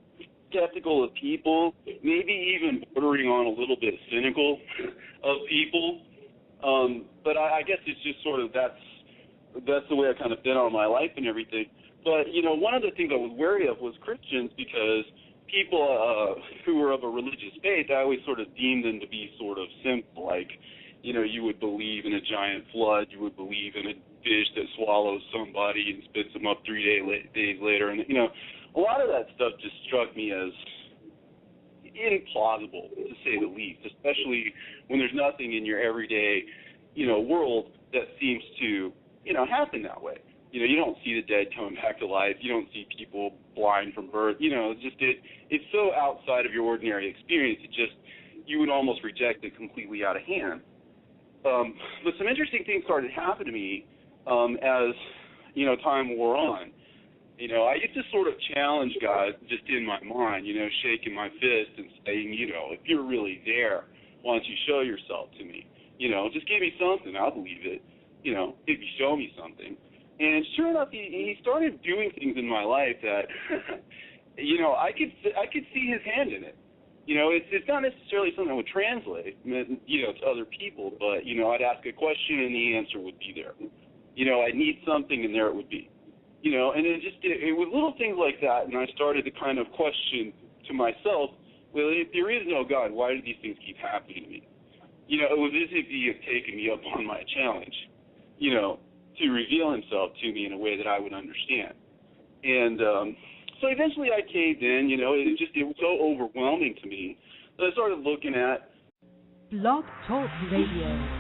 skeptical of people, maybe even bordering on a little bit cynical of people. But I guess it's just sort of that's the way I've kind of been all my life and everything. But, one of the things I was wary of was Christians, because people who were of a religious faith, I always sort of deemed them to be sort of simple. Like, you would believe in a giant flood. You would believe in a fish that swallows somebody and spits them up 3 days later. And, a lot of that stuff just struck me as implausible, to say the least, especially when there's nothing in your everyday, world that seems to, happen that way. You don't see the dead coming back to life. You don't see people blind from birth. It's so outside of your ordinary experience. You would almost reject it completely out of hand. But some interesting things started happening to me as, time wore on. I used to sort of challenge God just in my mind, shaking my fist and saying, if you're really there, why don't you show yourself to me? Just give me something, I'll believe it. If you show me something. And sure enough, he started doing things in my life that, I could see his hand in it. It's not necessarily something I would translate, to other people, but, I'd ask a question and the answer would be there. I'd need something and there it would be. And it was little things like that, and I started to kind of question to myself, well, if there is no God, why do these things keep happening to me? It was as if he had taken me up on my challenge, to reveal himself to me in a way that I would understand. And so eventually I caved in, it was so overwhelming to me that I started looking at Blog Talk Radio.